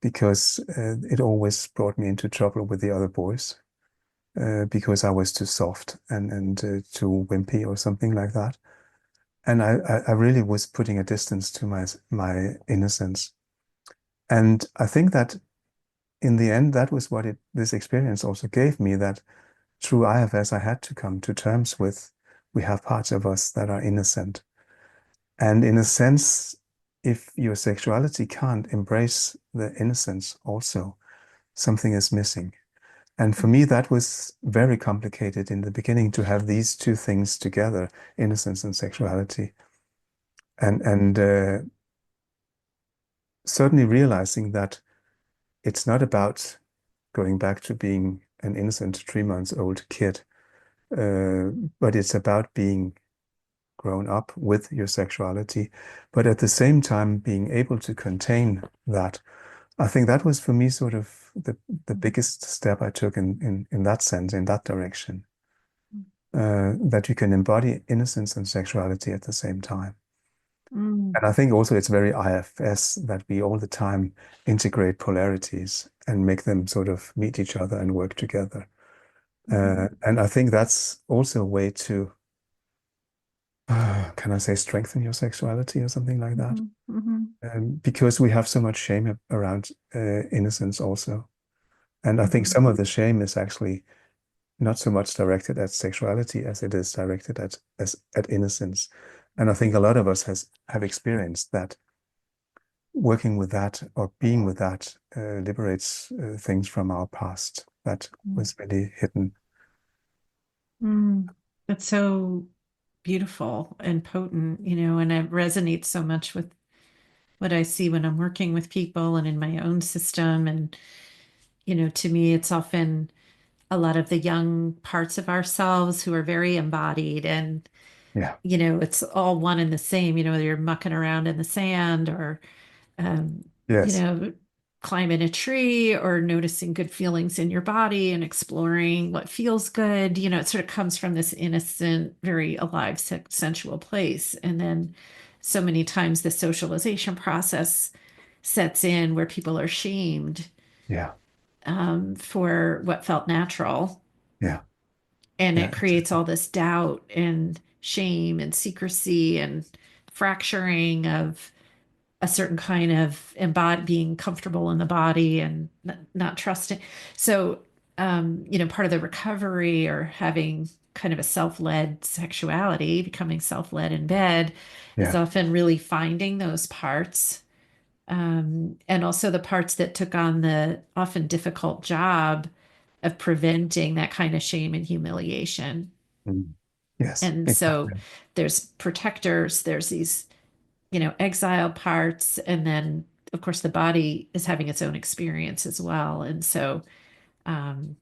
because it always brought me into trouble with the other boys because I was too soft and too wimpy or something like that. And I really was putting a distance to my innocence. And I think that in the end, that was what this experience also gave me, that through IFS, I had to come to terms with we have parts of us that are innocent. And in a sense, if your sexuality can't embrace the innocence also, something is missing. And for me, that was very complicated in the beginning to have these two things together, innocence and sexuality. And certainly realizing that it's not about going back to being an innocent 3 months old kid, uh, but it's about being grown up with your sexuality, but at the same time being able to contain that. I think that was for me sort of the biggest step I took in that sense, in that direction, that you can embody innocence and sexuality at the same time. Mhm. And I think also it's very IFS that we all the time integrate polarities and make them sort of meet each other and work together. Mhm. And I think that's also a way to, can I say, strengthen your sexuality or something like that? Mhm. Mhm. Because we have so much shame around innocence also. And I think Mhm. some of the shame is actually not so much directed at sexuality as it is directed at innocence. And I think a lot of us have experienced that working with that or being with that liberates things from our past that Mhm. was really hidden. Mhm. That's so beautiful and potent, and it resonates so much with what I see when I'm working with people and in my own system. And, to me, it's often a lot of the young parts of ourselves who are very embodied and, Yeah. it's all one and the same, whether you're mucking around in the sand or, um, you Yes. know, climbing a tree or noticing good feelings in your body and exploring what feels good. It sort of comes from this innocent, very alive, sensual place. And then so many times the socialization process sets in where people are shamed Yeah. for what felt natural. Yeah. And Yeah. it creates Exactly. all this doubt and shame and secrecy and fracturing of a certain kind of being comfortable in the body and not trusting. So, part of the recovery or having kind of a self-led sexuality, becoming self-led in bed, is Yeah. often really finding those parts. And also the parts that took on the often difficult job of preventing that kind of shame and humiliation. Mm. Yes. And so Exactly. there's protectors, there's these exiled parts. And then, of course, the body is having its own experience as well. And so, um,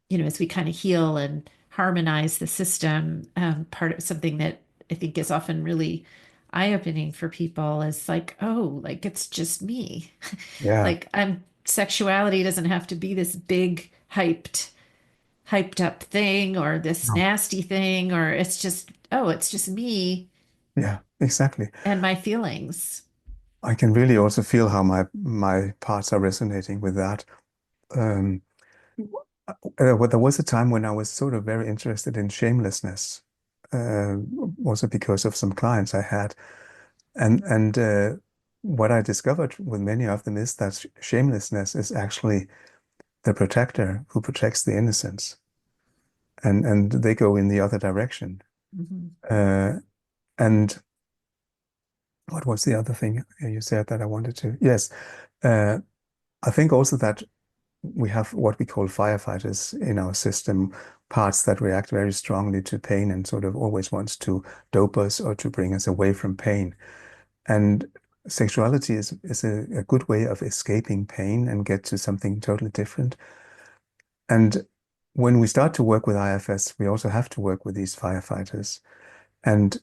as we kind of heal and harmonize the system, part of something that I think is often really eye-opening for people is like, oh, like it's just me. Yeah. Like sexuality doesn't have to be this big, hyped up thing or this No. nasty thing, or it's just, oh, it's just me Yeah. Exactly. and my feelings. I can really also feel how my parts are resonating with that. Um, well, there was a time when I was sort of very interested in shamelessness, uh, also because of some clients I had, and what I discovered with many of them is that shamelessness is actually the protector who protects the innocence, and they go in the other direction. Mhm. Uh, and what was the other thing you said that I wanted to? Yes, uh, I think also that we have what we call firefighters in our system, parts that react very strongly to pain and sort of always wants to dope us or to bring us away from pain. And sexuality is a good way of escaping pain and get to something totally different. And when we start to work with IFS, we also have to work with these firefighters. And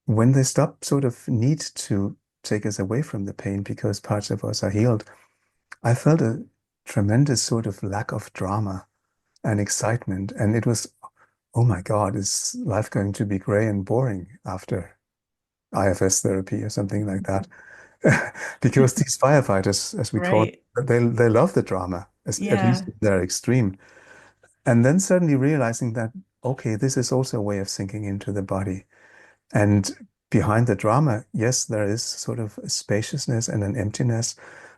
when they stop sort of need to take us away from the pain because parts of us are healed, I felt a tremendous sort of lack of drama and excitement. And it was, oh my God, is life going to be gray and boring after IFS therapy or something like that? Because these firefighters, as we call Right. them, they love the drama, at least Yeah. in their extreme. And then suddenly realizing that, okay, this is also a way of sinking into the body. And behind the drama, yes, there is sort of a spaciousness and an emptiness,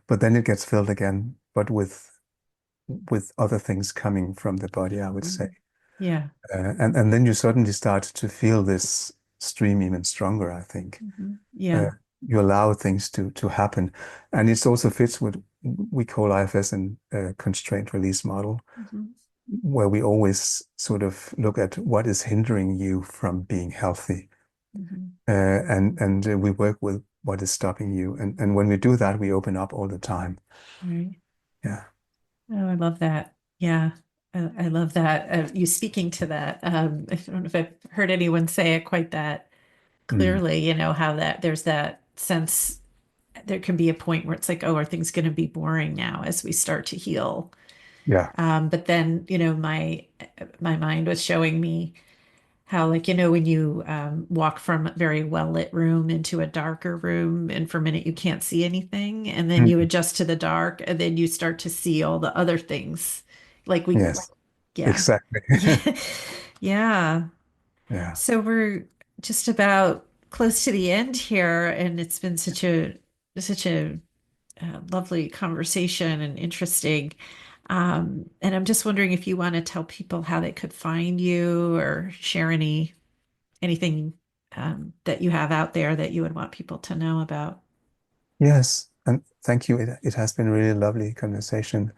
but then it gets filled again, but with other things coming from the body, I would say. Mhm. Yeah. And then you suddenly start to feel this stream even stronger, I think. Mhm. Uh, Yeah. you allow things to happen. And it also fits with we call IFS an constraint release model, Mhm. where we always sort of look at what is hindering you from being healthy. Mhm. And we work with what is stopping you. And when we do that, we open up all the time. Right. Yeah. Oh, I love that. Yeah. I love that. You speaking to that. I don't know if I've heard anyone say it quite that Mm. clearly, how that there's that sense there can be a point where it's like, oh, are things going to be boring now as we start to heal? Yeah. But then, my mind was showing me how, like, when you walk from a very well lit room into a darker room, and for a minute you can't see anything, and then you Mm. adjust to the dark, and then you start to see all the other things. Like Yes, yeah, exactly. yeah, yeah. Yeah. So we're just about close to the end here, and it's been such a lovely conversation and interesting. And I'm just wondering if you want to tell people how they could find you or share anything that you have out there that you would want people to know about. Yes. And thank you. It has been a really lovely conversation.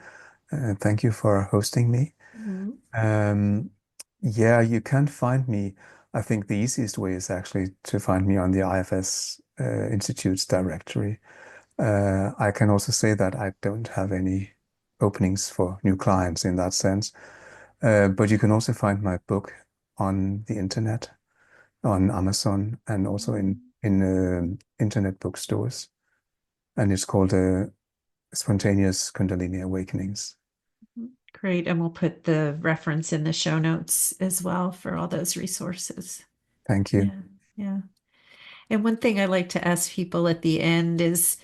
Thank you for hosting me. Mhm. Um, yeah, you can find me. I think the easiest way is actually to find me on the IFS Institute's directory. I can also say that I don't have any openings for new clients in that sense. But you can also find my book on the internet, on Amazon, and also in internet bookstores. And it's called Spontaneous Kundalini Awakenings. Great. And we'll put the reference in the show notes as well for all those resources. Thank you. Yeah. Yeah. And one thing I like to ask people at the end is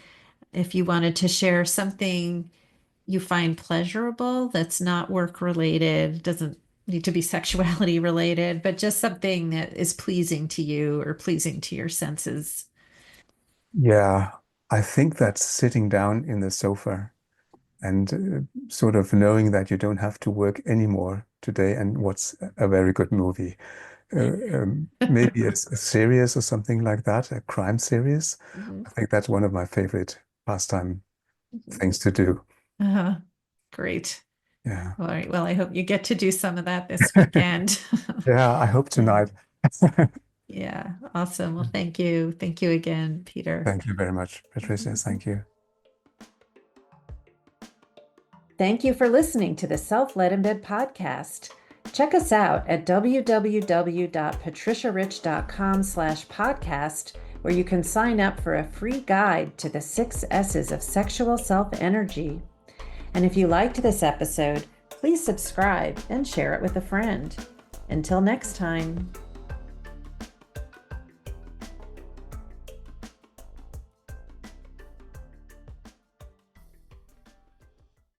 if you wanted to share something you find pleasurable that's not work related, doesn't need to be sexuality related, but just something that is pleasing to you or pleasing to your senses. Yeah, I think that sitting down in the sofa and sort of knowing that you don't have to work anymore today and what's a very good movie. Maybe it's a series or something like that, a crime series. Mhm. I think that's one of my favorite pastime Mhm. things to do. Uh-huh. Great. Yeah. All right. Well, I hope you get to do some of that this weekend. Yeah, I hope Yeah. tonight. Yeah. Awesome. Well, thank you. Thank you again, Peter. Thank you very much, Patricia. Thank you. Thank you for listening to the Self-Led in Bed podcast. Check us out at www.patriciarich.com/podcast, where you can sign up for a free guide to the 6 S's of sexual self-energy. And if you liked this episode, please subscribe and share it with a friend. Until next time.